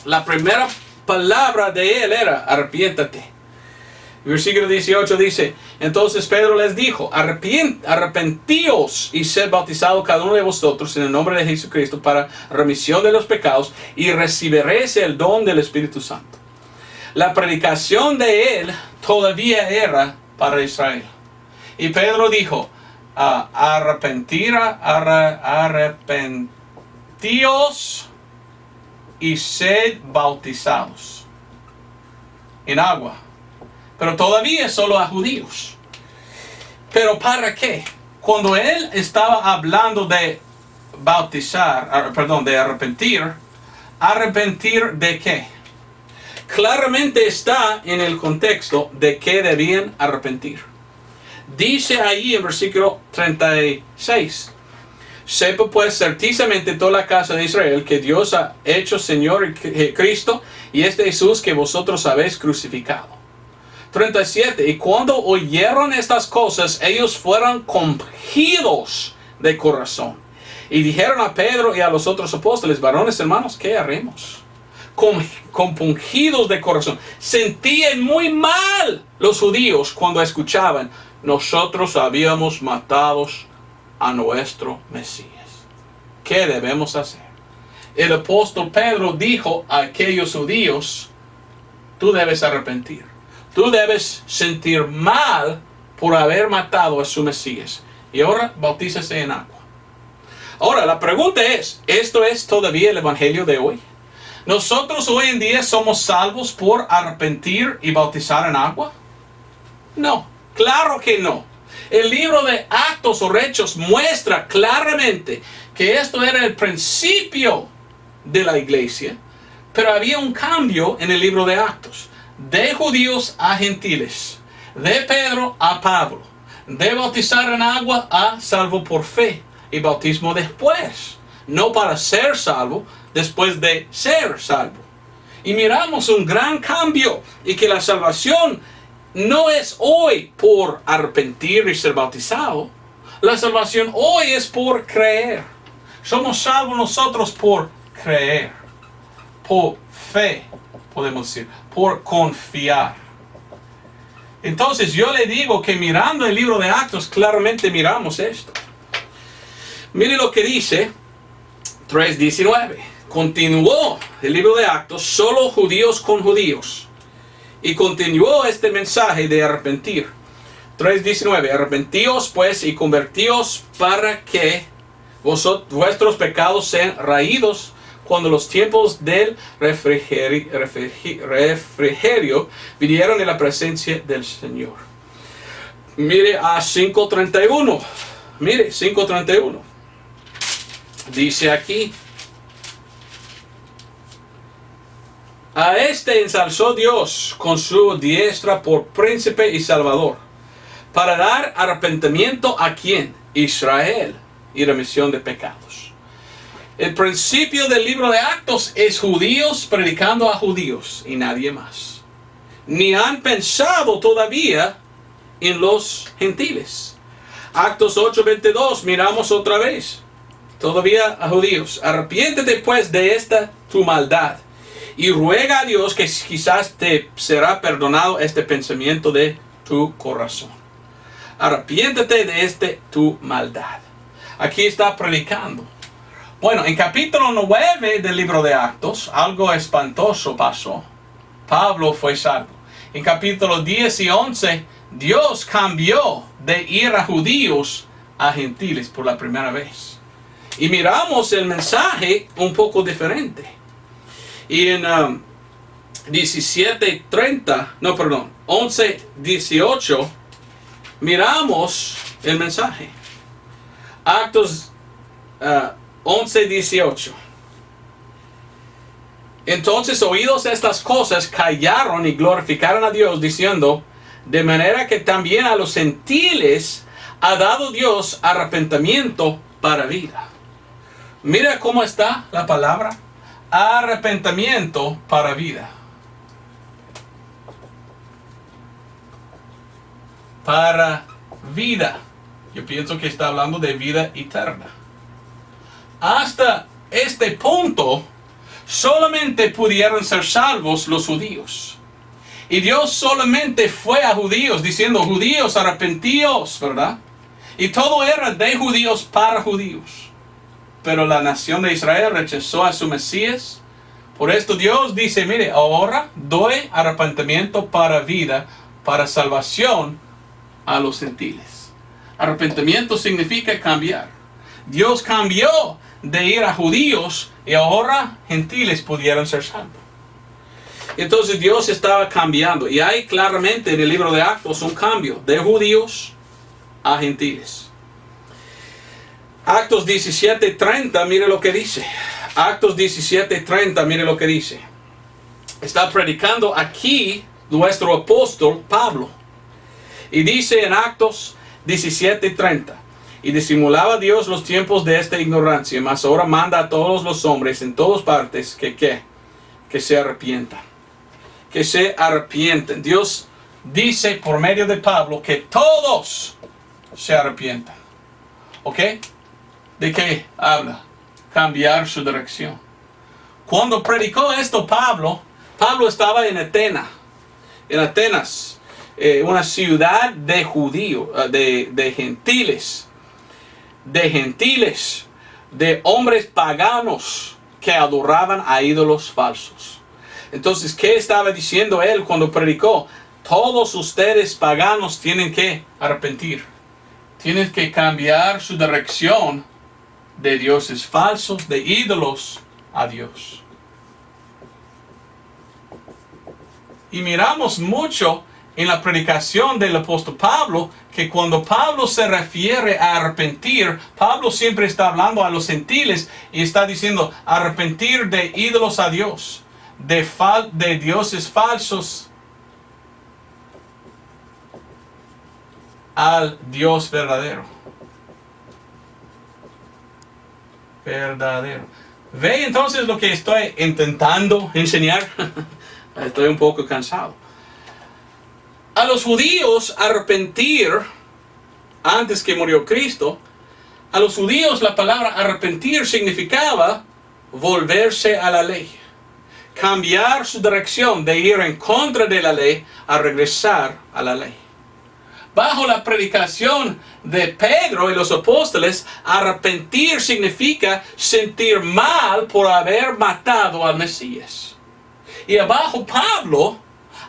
La primera palabra de él era, arrepiéntate. Versículo 18 dice, entonces Pedro les dijo, arrepentíos y sed bautizados cada uno de vosotros en el nombre de Jesucristo para remisión de los pecados y recibiréis el don del Espíritu Santo. La predicación de él todavía era para Israel. Y Pedro dijo, arrepentíos y sed bautizados en agua. Pero todavía solo a judíos. ¿Pero para qué? Cuando él estaba hablando de de arrepentir, ¿arrepentir de qué? Claramente está en el contexto de qué debían arrepentir. Dice ahí en versículo 36, sepa pues certezamente toda la casa de Israel que Dios ha hecho Señor Cristo y este Jesús que vosotros habéis crucificado. 37. Y cuando oyeron estas cosas, ellos fueron compungidos de corazón. Y dijeron a Pedro y a los otros apóstoles, varones hermanos, ¿qué haremos? Compungidos de corazón. Sentían muy mal los judíos cuando escuchaban, nosotros habíamos matado a nuestro Mesías. ¿Qué debemos hacer? El apóstol Pedro dijo a aquellos judíos, tú debes arrepentir. Tú debes sentir mal por haber matado a su Mesías. Y ahora bautízase en agua. Ahora la pregunta es, ¿esto es todavía el evangelio de hoy? ¿Nosotros hoy en día somos salvos por arrepentir y bautizar en agua? No, claro que no. El libro de Actos o Hechos muestra claramente que esto era el principio de la iglesia, pero había un cambio en el libro de Actos. De judíos a gentiles, de Pedro a Pablo, de bautizar en agua a salvo por fe, y bautismo después, no para ser salvo, después de ser salvo. Y miramos un gran cambio, y que la salvación no es hoy por arrepentir y ser bautizado, la salvación hoy es por creer. Somos salvos nosotros por creer, por fe, podemos decir, por confiar. Entonces yo le digo que mirando el libro de Actos claramente miramos esto. Mire lo que dice 3:19. Continuó el libro de Actos solo judíos con judíos. Y continuó este mensaje de arrepentir. 3:19. Arrepentíos pues y convertíos para que vuestros pecados sean raídos cuando los tiempos del refrigerio vinieron en la presencia del Señor. Mire a 5:31. Mire, 5:31. Dice aquí, a este ensalzó Dios con su diestra por príncipe y salvador, para dar arrepentimiento a ¿quién? Israel, y remisión de pecados. El principio del libro de Actos es judíos predicando a judíos y nadie más. Ni han pensado todavía en los gentiles. Actos 8:22, miramos otra vez. Todavía a judíos. Arrepiéntete pues de esta tu maldad y ruega a Dios que quizás te será perdonado este pensamiento de tu corazón. Arrepiéntete de tu maldad. Aquí está predicando. Bueno, en capítulo 9 del libro de Actos, algo espantoso pasó. Pablo fue salvo. En capítulo 10 y 11, Dios cambió de ir a judíos a gentiles por la primera vez. Y miramos el mensaje un poco diferente. Y en 11:18, miramos el mensaje. Actos 11:18. Entonces, oídos estas cosas, callaron y glorificaron a Dios, diciendo, de manera que también a los gentiles ha dado Dios arrepentimiento para vida. Mira cómo está la palabra, arrepentimiento para vida. Para vida. Yo pienso que está hablando de vida eterna. Hasta este punto, solamente pudieron ser salvos los judíos. Y Dios solamente fue a judíos diciendo, judíos, arrepentíos, ¿verdad? Y todo era de judíos para judíos. Pero la nación de Israel rechazó a su Mesías. Por esto Dios dice, mire, ahora doy arrepentimiento para vida, para salvación a los gentiles. Arrepentimiento significa cambiar. Dios cambió de ir a judíos y ahora gentiles pudieron ser salvos. Entonces Dios estaba cambiando. Y hay claramente en el libro de Actos un cambio de judíos a gentiles. Actos 17:30, mire lo que dice. Actos 17:30, mire lo que dice. Está predicando aquí nuestro apóstol Pablo. Y dice en Actos 17:30. Y disimulaba Dios los tiempos de esta ignorancia, mas ahora manda a todos los hombres en todas partes que se arrepientan. Que se arrepienten. Dios dice por medio de Pablo que todos se arrepientan. ¿Ok? ¿De qué habla? Cambiar su dirección. Cuando predicó esto Pablo estaba en Atenas, una ciudad de judíos, de gentiles, de hombres paganos que adoraban a ídolos falsos. Entonces, ¿qué estaba diciendo él cuando predicó? Todos ustedes paganos tienen que arrepentir. Tienen que cambiar su dirección de dioses falsos, de ídolos, a Dios. Y miramos mucho en la predicación del apóstol Pablo, que cuando Pablo se refiere a arrepentir, Pablo siempre está hablando a los gentiles y está diciendo arrepentir de ídolos a Dios, de dioses falsos al Dios verdadero. Ve entonces lo que estoy intentando enseñar. Estoy un poco cansado. A los judíos arrepentir, antes que murió Cristo, a los judíos la palabra arrepentir significaba volverse a la ley. Cambiar su dirección de ir en contra de la ley a regresar a la ley. Bajo la predicación de Pedro y los apóstoles, arrepentir significa sentir mal por haber matado al Mesías. Y abajo Pablo,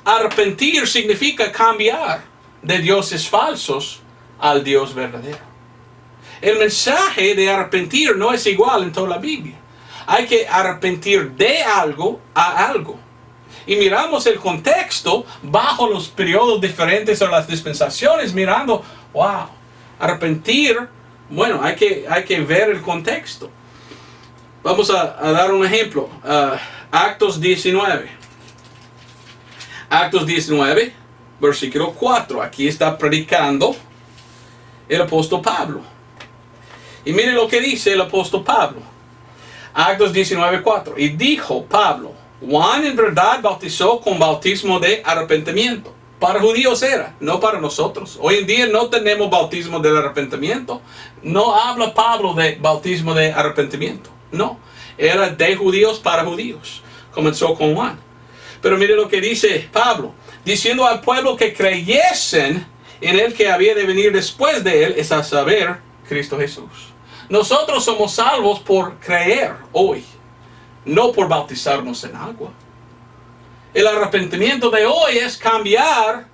arrepentir significa cambiar de dioses falsos al Dios verdadero. El mensaje de arrepentir no es igual en toda la Biblia. Hay que arrepentir de algo a algo. Y miramos el contexto bajo los periodos diferentes o las dispensaciones, mirando, wow, arrepentir, bueno, hay que ver el contexto. Vamos a dar un ejemplo. Actos 19. Actos 19, versículo 4. Aquí está predicando el apóstol Pablo. Y mire lo que dice el apóstol Pablo. Actos 19, 4. Y dijo Pablo, Juan en verdad bautizó con bautismo de arrepentimiento. Para judíos era, no para nosotros. Hoy en día no tenemos bautismo del arrepentimiento. No habla Pablo de bautismo de arrepentimiento. No, era de judíos para judíos. Comenzó con Juan. Pero mire lo que dice Pablo. Diciendo al pueblo que creyesen en el que había de venir después de él, es a saber, Cristo Jesús. Nosotros somos salvos por creer hoy, no por bautizarnos en agua. El arrepentimiento de hoy es cambiar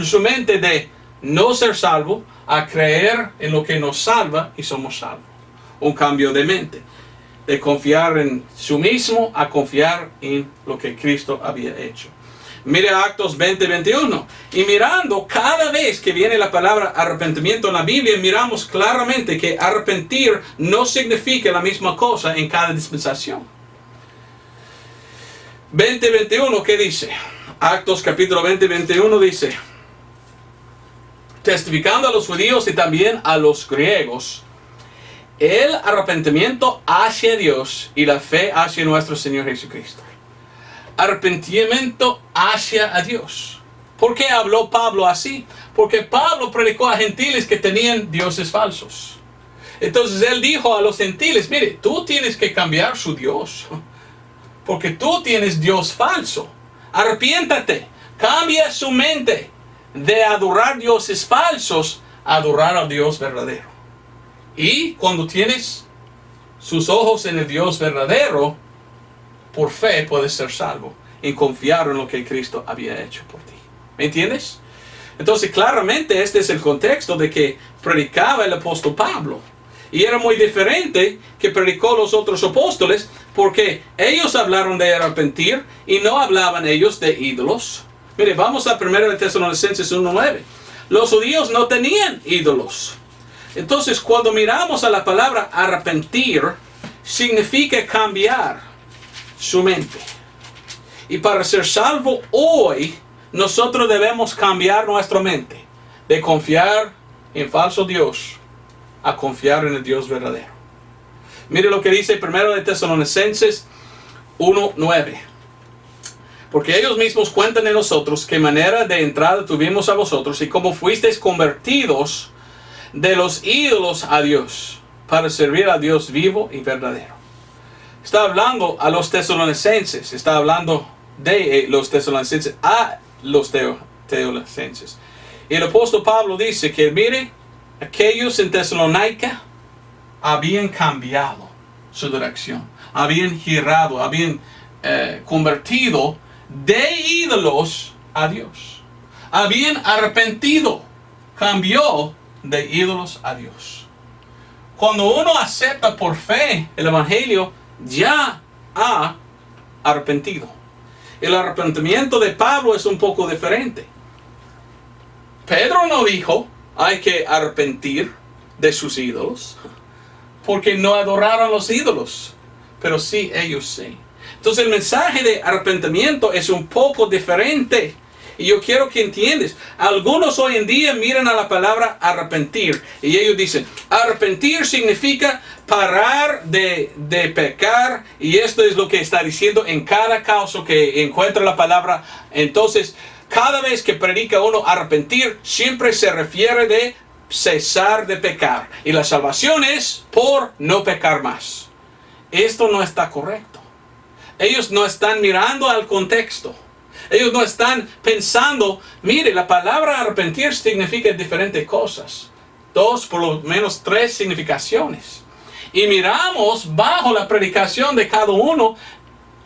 su mente de no ser salvo a creer en lo que nos salva y somos salvos. Un cambio de mente. De confiar en sí mismo a confiar en lo que Cristo había hecho. Mire Actos 20:21. Y mirando cada vez que viene la palabra arrepentimiento en la Biblia, miramos claramente que arrepentir no significa la misma cosa en cada dispensación. 20:21, ¿qué dice? Actos capítulo 20:21 dice: testificando a los judíos y también a los griegos el arrepentimiento hacia Dios y la fe hacia nuestro Señor Jesucristo. Arrepentimiento hacia a Dios. ¿Por qué habló Pablo así? Porque Pablo predicó a gentiles que tenían dioses falsos. Entonces él dijo a los gentiles: mire, tú tienes que cambiar su Dios, porque tú tienes Dios falso. Arrepiéntate, cambia su mente de adorar dioses falsos a adorar al Dios verdadero. Y cuando tienes sus ojos en el Dios verdadero, por fe puedes ser salvo, en confiar en lo que Cristo había hecho por ti. ¿Me entiendes? Entonces claramente este es el contexto de que predicaba el apóstol Pablo. Y era muy diferente que predicó los otros apóstoles, porque ellos hablaron de arrepentir y no hablaban ellos de ídolos. Mire, vamos a 1 Tesalonicenses 1:9. Los judíos no tenían ídolos. Entonces, cuando miramos a la palabra arrepentir, significa cambiar su mente. Y para ser salvo hoy, nosotros debemos cambiar nuestra mente. De confiar en falso Dios a confiar en el Dios verdadero. Mire lo que dice 1 Tesalonicenses 1:9. Porque ellos mismos cuentan en nosotros qué manera de entrada tuvimos a vosotros y cómo fuisteis convertidos de los ídolos a Dios, para servir a Dios vivo y verdadero. Está hablando a los tesalonicenses, está hablando de los tesalonicenses a los tesalonicenses. Y el apóstol Pablo dice que, mire, aquellos en Tesalónica habían cambiado su dirección, habían girado, habían convertido de ídolos a Dios, habían arrepentido, cambió de ídolos a Dios. Cuando uno acepta por fe el evangelio, ya ha arrepentido. El arrepentimiento de Pablo es un poco diferente. Pedro no dijo hay que arrepentir de sus ídolos, porque no adoraron los ídolos, pero sí ellos sí. Entonces el mensaje de arrepentimiento es un poco diferente. Y yo quiero que entiendas, algunos hoy en día miran a la palabra arrepentir y ellos dicen, arrepentir significa parar de pecar, y esto es lo que está diciendo en cada caso que encuentra la palabra. Entonces, cada vez que predica uno arrepentir, siempre se refiere de cesar de pecar. Y la salvación es por no pecar más. Esto no está correcto. Ellos no están mirando al contexto. Ellos no están pensando, mire, la palabra arrepentir significa diferentes cosas. 2, por lo menos 3 significaciones. Y miramos bajo la predicación de cada uno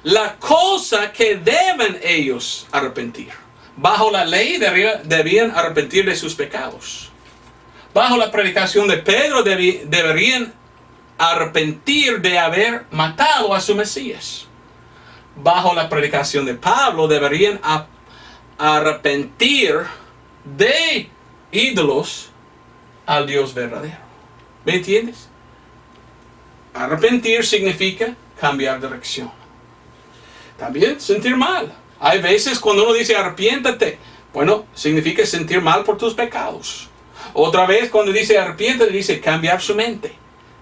la cosa que deben ellos arrepentir. Bajo la ley debían arrepentir de sus pecados. Bajo la predicación de Pedro deberían arrepentir de haber matado a su Mesías. Bajo la predicación de Pablo deberían arrepentir de ídolos al Dios verdadero. ¿Me entiendes? Arrepentir significa cambiar dirección. También sentir mal. Hay veces cuando uno dice arrepiéntate, bueno, significa sentir mal por tus pecados. Otra vez cuando dice arrepiéntate, dice cambiar su mente.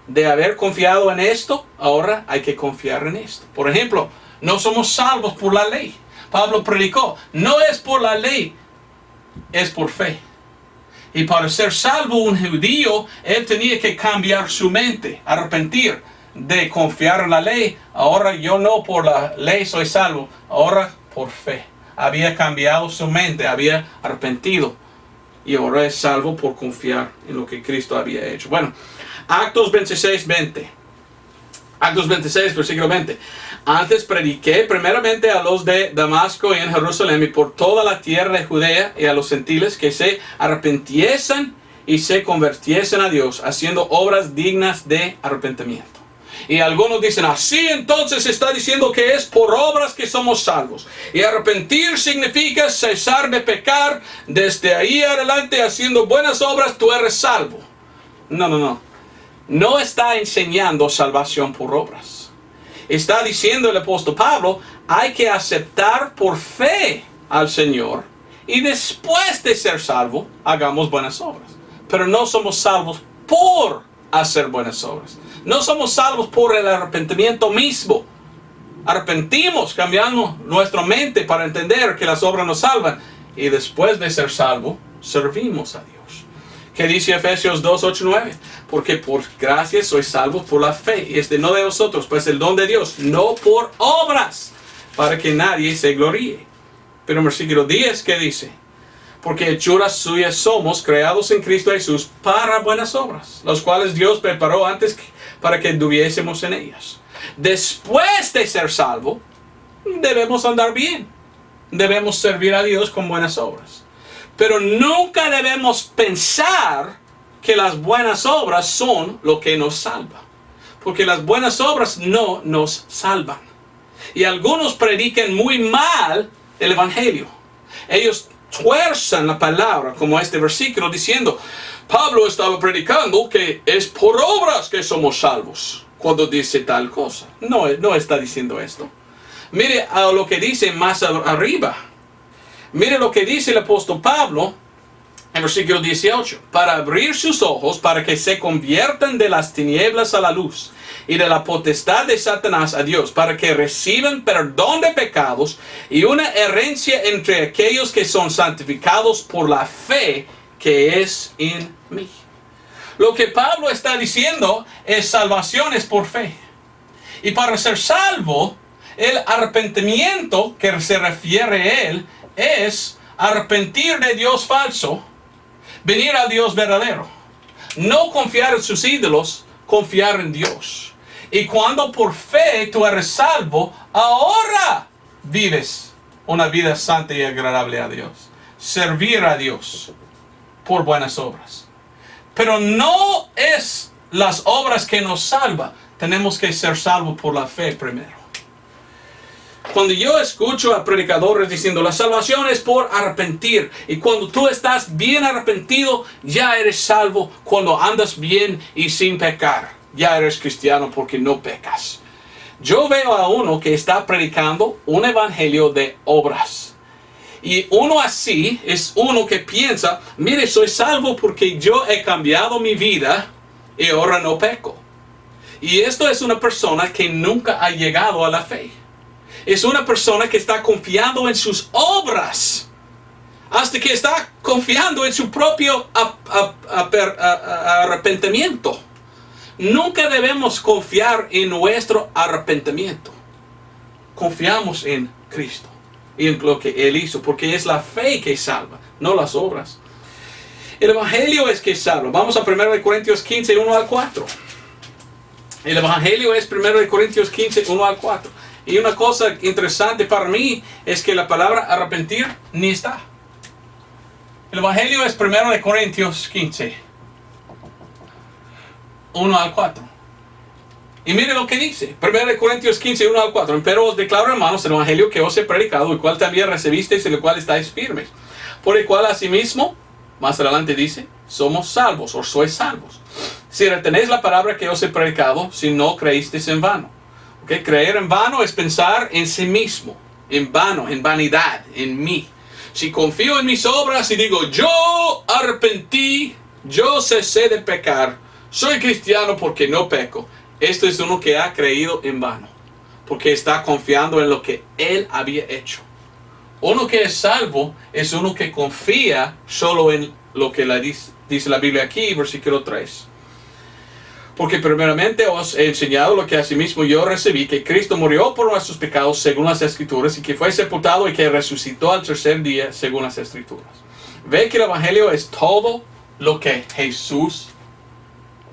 De haber confiado en esto, ahora hay que confiar en esto. Por ejemplo, no somos salvos por la ley. Pablo predicó, no es por la ley, es por fe. Y para ser salvo un judío, él tenía que cambiar su mente, arrepentir de confiar en la ley, ahora yo no por la ley soy salvo, ahora por fe. Había cambiado su mente, había arrepentido y ahora es salvo por confiar en lo que Cristo había hecho. Bueno, Actos 26, 20. Actos 26, versículo 20. Antes prediqué primeramente a los de Damasco y en Jerusalén y por toda la tierra de Judea y a los gentiles que se arrepintiesen y se convirtiesen a Dios, haciendo obras dignas de arrepentimiento. Y algunos dicen, así entonces está diciendo que es por obras que somos salvos. Y arrepentir significa cesar de pecar. Desde ahí adelante, haciendo buenas obras, tú eres salvo. No. No está enseñando salvación por obras. Está diciendo el apóstol Pablo, hay que aceptar por fe al Señor. Y después de ser salvo, hagamos buenas obras. Pero no somos salvos por hacer buenas obras. No somos salvos por el arrepentimiento mismo. Arrepentimos, cambiando nuestra mente para entender que las obras nos salvan. Y después de ser salvo, servimos a Dios. ¿Qué dice Efesios 2, 8, 9? Porque por gracia sois salvos por la fe. Y no de vosotros, pues el don de Dios, no por obras, para que nadie se gloríe. Pero en versículo 10, ¿qué dice? Porque hechuras suyas somos, creados en Cristo Jesús, para buenas obras, las cuales Dios preparó antes para que anduviésemos en ellas. Después de ser salvo, debemos andar bien. Debemos servir a Dios con buenas obras. Pero nunca debemos pensar que las buenas obras son lo que nos salva. Porque las buenas obras no nos salvan. Y algunos predican muy mal el Evangelio. Ellos tuerzan la palabra, como este versículo, diciendo, Pablo estaba predicando que es por obras que somos salvos, cuando dice tal cosa. No está diciendo esto. Mire a lo que dice más arriba. Mire lo que dice el apóstol Pablo en versículo 18. Para abrir sus ojos, para que se conviertan de las tinieblas a la luz y de la potestad de Satanás a Dios, para que reciban perdón de pecados y una herencia entre aquellos que son santificados por la fe que es en mí. Lo que Pablo está diciendo es salvación es por fe. Y para ser salvo, el arrepentimiento que se refiere a él es arrepentir de Dios falso, venir al Dios verdadero. No confiar en sus ídolos, confiar en Dios. Y cuando por fe tú eres salvo, ahora vives una vida santa y agradable a Dios. Servir a Dios por buenas obras. Pero no es las obras que nos salvan. Tenemos que ser salvos por la fe primero. Cuando yo escucho a predicadores diciendo la salvación es por arrepentir, y cuando tú estás bien arrepentido ya eres salvo, cuando andas bien y sin pecar ya eres cristiano porque no pecas. Yo veo a uno que está predicando un evangelio de obras, y uno así es uno que piensa, mire, soy salvo porque yo he cambiado mi vida y ahora no peco. Y esto es una persona que nunca ha llegado a la fe. Es una persona que está confiando en sus obras, hasta que está confiando en su propio arrepentimiento. Nunca debemos confiar en nuestro arrepentimiento. Confiamos en Cristo y en lo que Él hizo, porque es la fe que salva, no las obras. El Evangelio es que salva. Vamos a 1 Corintios 15, 1 al 4. El Evangelio es 1 Corintios 15, 1 al 4. Y una cosa interesante para mí es que la palabra arrepentir ni está. El Evangelio es 1 Corintios 15, 1 al 4. Y mire lo que dice. 1 Corintios 15, 1 al 4. Pero os declaro, hermanos, el Evangelio que os he predicado, el cual también recibisteis, en el cual estáis firmes. Por el cual asimismo, más adelante dice, somos salvos, o sois salvos. Si retenéis la palabra que os he predicado, si no creísteis en vano. Okay, creer en vano es pensar en sí mismo, en vano, en vanidad, en mí. Si confío en mis obras y digo, yo arrepentí, yo cesé de pecar, soy cristiano porque no peco, esto es uno que ha creído en vano, porque está confiando en lo que él había hecho. Uno que es salvo es uno que confía solo en lo que dice la Biblia aquí, versículo 3. Porque primeramente os he enseñado lo que asimismo yo recibí, que Cristo murió por nuestros pecados según las Escrituras, y que fue sepultado y que resucitó al tercer día según las Escrituras. Ve que el Evangelio es todo lo que Jesús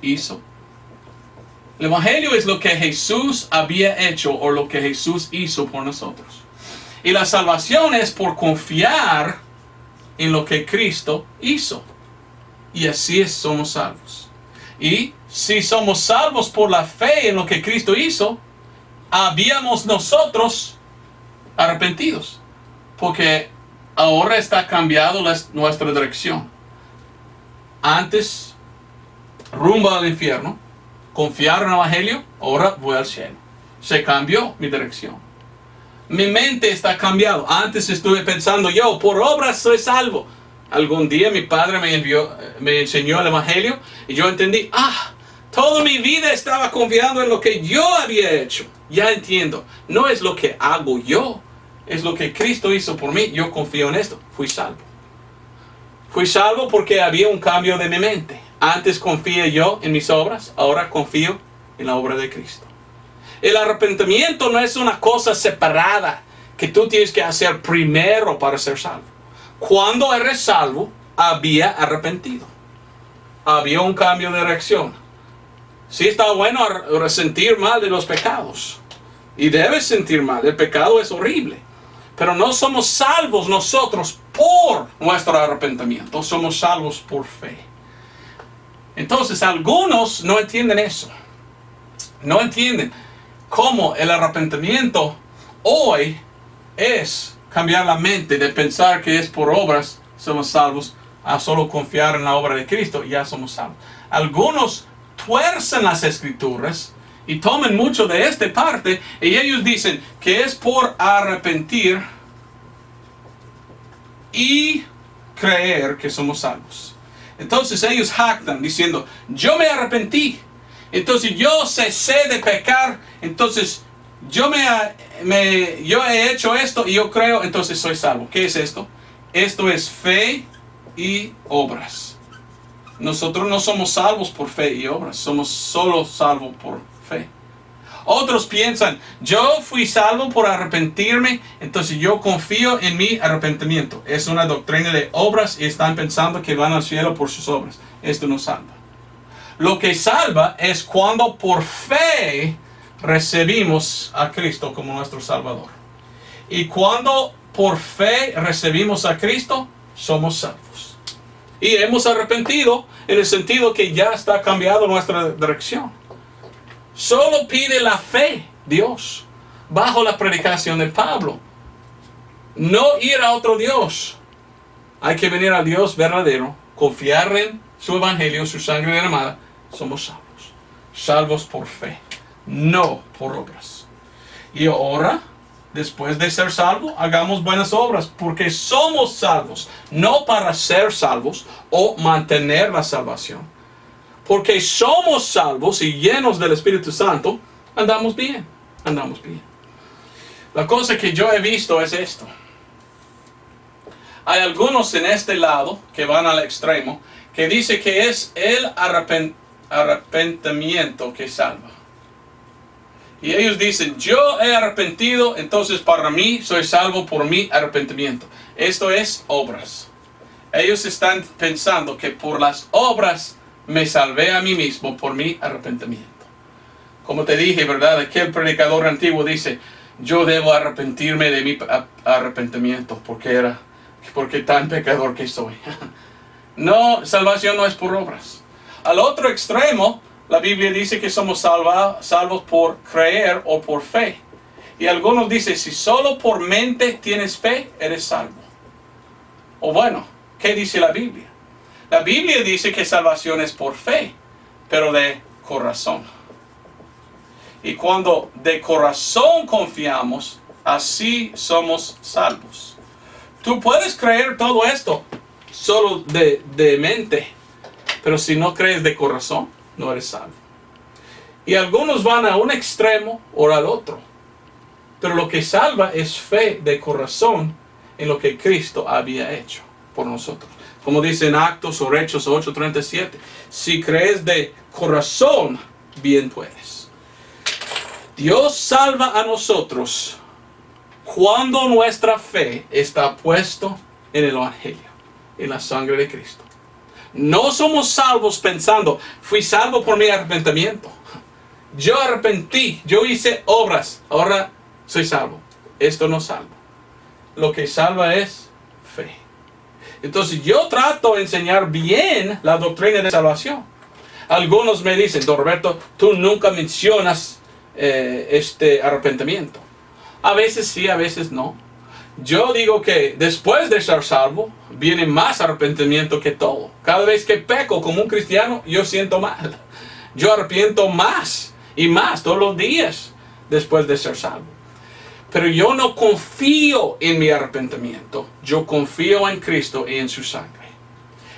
hizo. El Evangelio es lo que Jesús había hecho o lo que Jesús hizo por nosotros. Y la salvación es por confiar en lo que Cristo hizo. Y así somos salvos. Y si somos salvos por la fe en lo que Cristo hizo, habíamos nosotros arrepentidos. Porque ahora está cambiado nuestra dirección. Antes, rumbo al infierno, confiar en el Evangelio, ahora voy al cielo. Se cambió mi dirección. Mi mente está cambiado. Antes estuve pensando yo, por obras soy salvo. Algún día mi padre me enseñó el Evangelio y yo entendí, toda mi vida estaba confiando en lo que yo había hecho. Ya entiendo, no es lo que hago yo, es lo que Cristo hizo por mí. Yo confío en esto, fui salvo. Fui salvo porque había un cambio de mi mente. Antes confié yo en mis obras, ahora confío en la obra de Cristo. El arrepentimiento no es una cosa separada que tú tienes que hacer primero para ser salvo. Cuando eres salvo, había arrepentido. Había un cambio de dirección. Sí está bueno sentir mal de los pecados. Y debes sentir mal. El pecado es horrible. Pero no somos salvos nosotros por nuestro arrepentimiento. Somos salvos por fe. Entonces, algunos no entienden eso. No entienden cómo el arrepentimiento hoy es cambiar la mente de pensar que es por obras somos salvos a solo confiar en la obra de Cristo y ya somos salvos. Algunos tuercen las Escrituras y toman mucho de esta parte y ellos dicen que es por arrepentir y creer que somos salvos. Entonces ellos jactan diciendo, yo me arrepentí, entonces yo cesé de pecar, entonces yo he hecho esto y yo creo, entonces soy salvo. ¿Qué es esto? Esto es fe y obras. Nosotros no somos salvos por fe y obras, somos solo salvos por fe. Otros piensan, yo fui salvo por arrepentirme, entonces yo confío en mi arrepentimiento. Es una doctrina de obras y están pensando que van al cielo por sus obras. Esto no salva. Lo que salva es cuando por fe recibimos a Cristo como nuestro Salvador. Y cuando por fe recibimos a Cristo, somos salvos. Y hemos arrepentido en el sentido que ya está cambiado nuestra dirección. Solo pide la fe, Dios, bajo la predicación de Pablo. No ir a otro Dios. Hay que venir al Dios verdadero, confiar en su evangelio, su sangre derramada. Somos salvos. Salvos por fe, no por obras. Y ahora, después de ser salvos, hagamos buenas obras, porque somos salvos, no para ser salvos o mantener la salvación. Porque somos salvos y llenos del Espíritu Santo, andamos bien, andamos bien. La cosa que yo he visto es esto. Hay algunos en este lado que van al extremo, que dice que es el arrepentimiento que salva. Y ellos dicen, yo he arrepentido, entonces para mí soy salvo por mi arrepentimiento. Esto es obras. Ellos están pensando que por las obras me salvé a mí mismo por mi arrepentimiento. Como te dije, ¿verdad? Aquel predicador antiguo dice, yo debo arrepentirme de mi arrepentimiento porque tan pecador que soy. No, salvación no es por obras. Al otro extremo, la Biblia dice que somos salvos por creer o por fe. Y algunos dicen, si solo por mente tienes fe, eres salvo. O bueno, ¿qué dice la Biblia? La Biblia dice que salvación es por fe, pero de corazón. Y cuando de corazón confiamos, así somos salvos. Tú puedes creer todo esto solo de mente, pero si no crees de corazón, no eres salvo. Y algunos van a un extremo o al otro. Pero lo que salva es fe de corazón en lo que Cristo había hecho por nosotros. Como dice en Actos o Hechos 8:37, si crees de corazón bien puedes. Dios salva a nosotros cuando nuestra fe está puesta en el Evangelio, en la sangre de Cristo. No somos salvos pensando, fui salvo por mi arrepentimiento. Yo arrepentí, yo hice obras, ahora soy salvo. Esto no salva. Lo que salva es fe. Entonces yo trato de enseñar bien la doctrina de salvación. Algunos me dicen, don Roberto, tú nunca mencionas este arrepentimiento. A veces sí, a veces no. Yo digo que después de ser salvo, viene más arrepentimiento que todo. Cada vez que peco como un cristiano, yo siento mal. Yo arrepiento más y más todos los días después de ser salvo. Pero yo no confío en mi arrepentimiento. Yo confío en Cristo y en su sangre.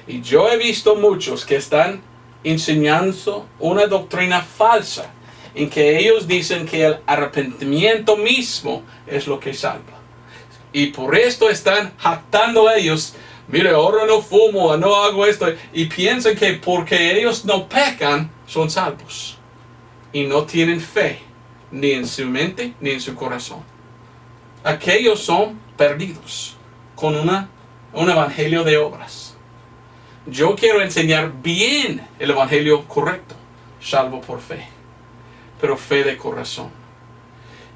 Y yo he visto muchos que están enseñando una doctrina falsa, en que ellos dicen que el arrepentimiento mismo es lo que salva. Y por esto están jactando a ellos, mire, ahora no fumo, no hago esto, y piensan que porque ellos no pecan, son salvos. Y no tienen fe, ni en su mente, ni en su corazón. Aquellos son perdidos, con un evangelio de obras. Yo quiero enseñar bien el evangelio correcto, salvo por fe, pero fe de corazón.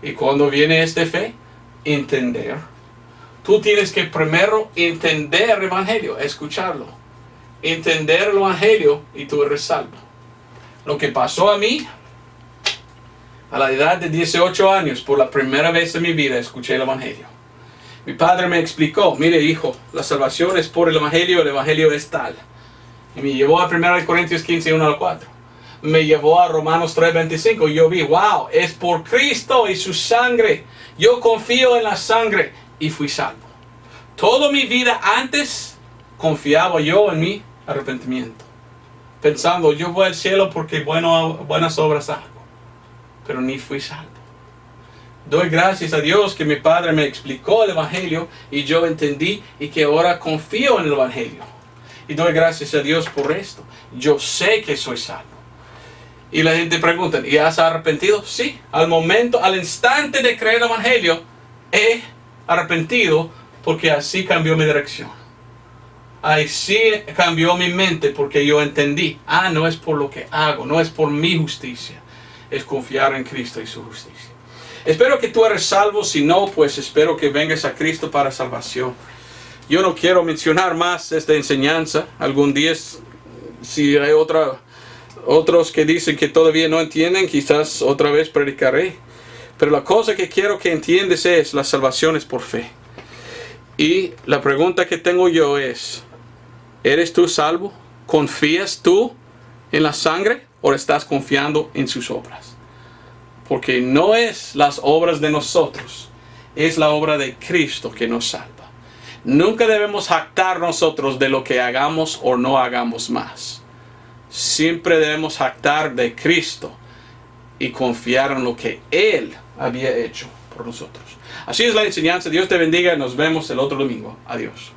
Y cuando viene esta fe, entender. Tú tienes que primero entender el evangelio, escucharlo. Entender el evangelio y tú eres salvo. Lo que pasó a mí, a la edad de 18 años, por la primera vez en mi vida, escuché el evangelio. Mi padre me explicó, mire hijo, la salvación es por el evangelio es tal. Y me llevó a 1 Corintios 15, 1 al 4. Me llevó a Romanos 3:25 y yo vi, wow, es por Cristo y su sangre. Yo confío en la sangre y fui salvo. Toda mi vida antes confiaba yo en mi arrepentimiento, pensando yo voy al cielo porque buenas obras hago, pero ni fui salvo. Doy gracias a Dios que mi padre me explicó el evangelio y yo entendí y que ahora confío en el evangelio. Y doy gracias a Dios por esto. Yo sé que soy salvo. Y la gente pregunta, ¿y has arrepentido? Sí, al instante de creer el evangelio, he arrepentido porque así cambió mi dirección. Así cambió mi mente porque yo entendí, no es por lo que hago, no es por mi justicia, es confiar en Cristo y su justicia. Espero que tú eres salvo, si no, pues espero que vengas a Cristo para salvación. Yo no quiero mencionar más esta enseñanza. Algún día, si hay otros que dicen que todavía no entienden, quizás otra vez predicaré. Pero la cosa que quiero que entiendas es, la salvación es por fe. Y la pregunta que tengo yo es, ¿eres tú salvo? ¿Confías tú en la sangre o estás confiando en sus obras? Porque no es las obras de nosotros, es la obra de Cristo que nos salva. Nunca debemos jactar nosotros de lo que hagamos o no hagamos más. Siempre debemos jactar de Cristo y confiar en lo que Él había hecho por nosotros. Así es la enseñanza. Dios te bendiga. Nos vemos el otro domingo. Adiós.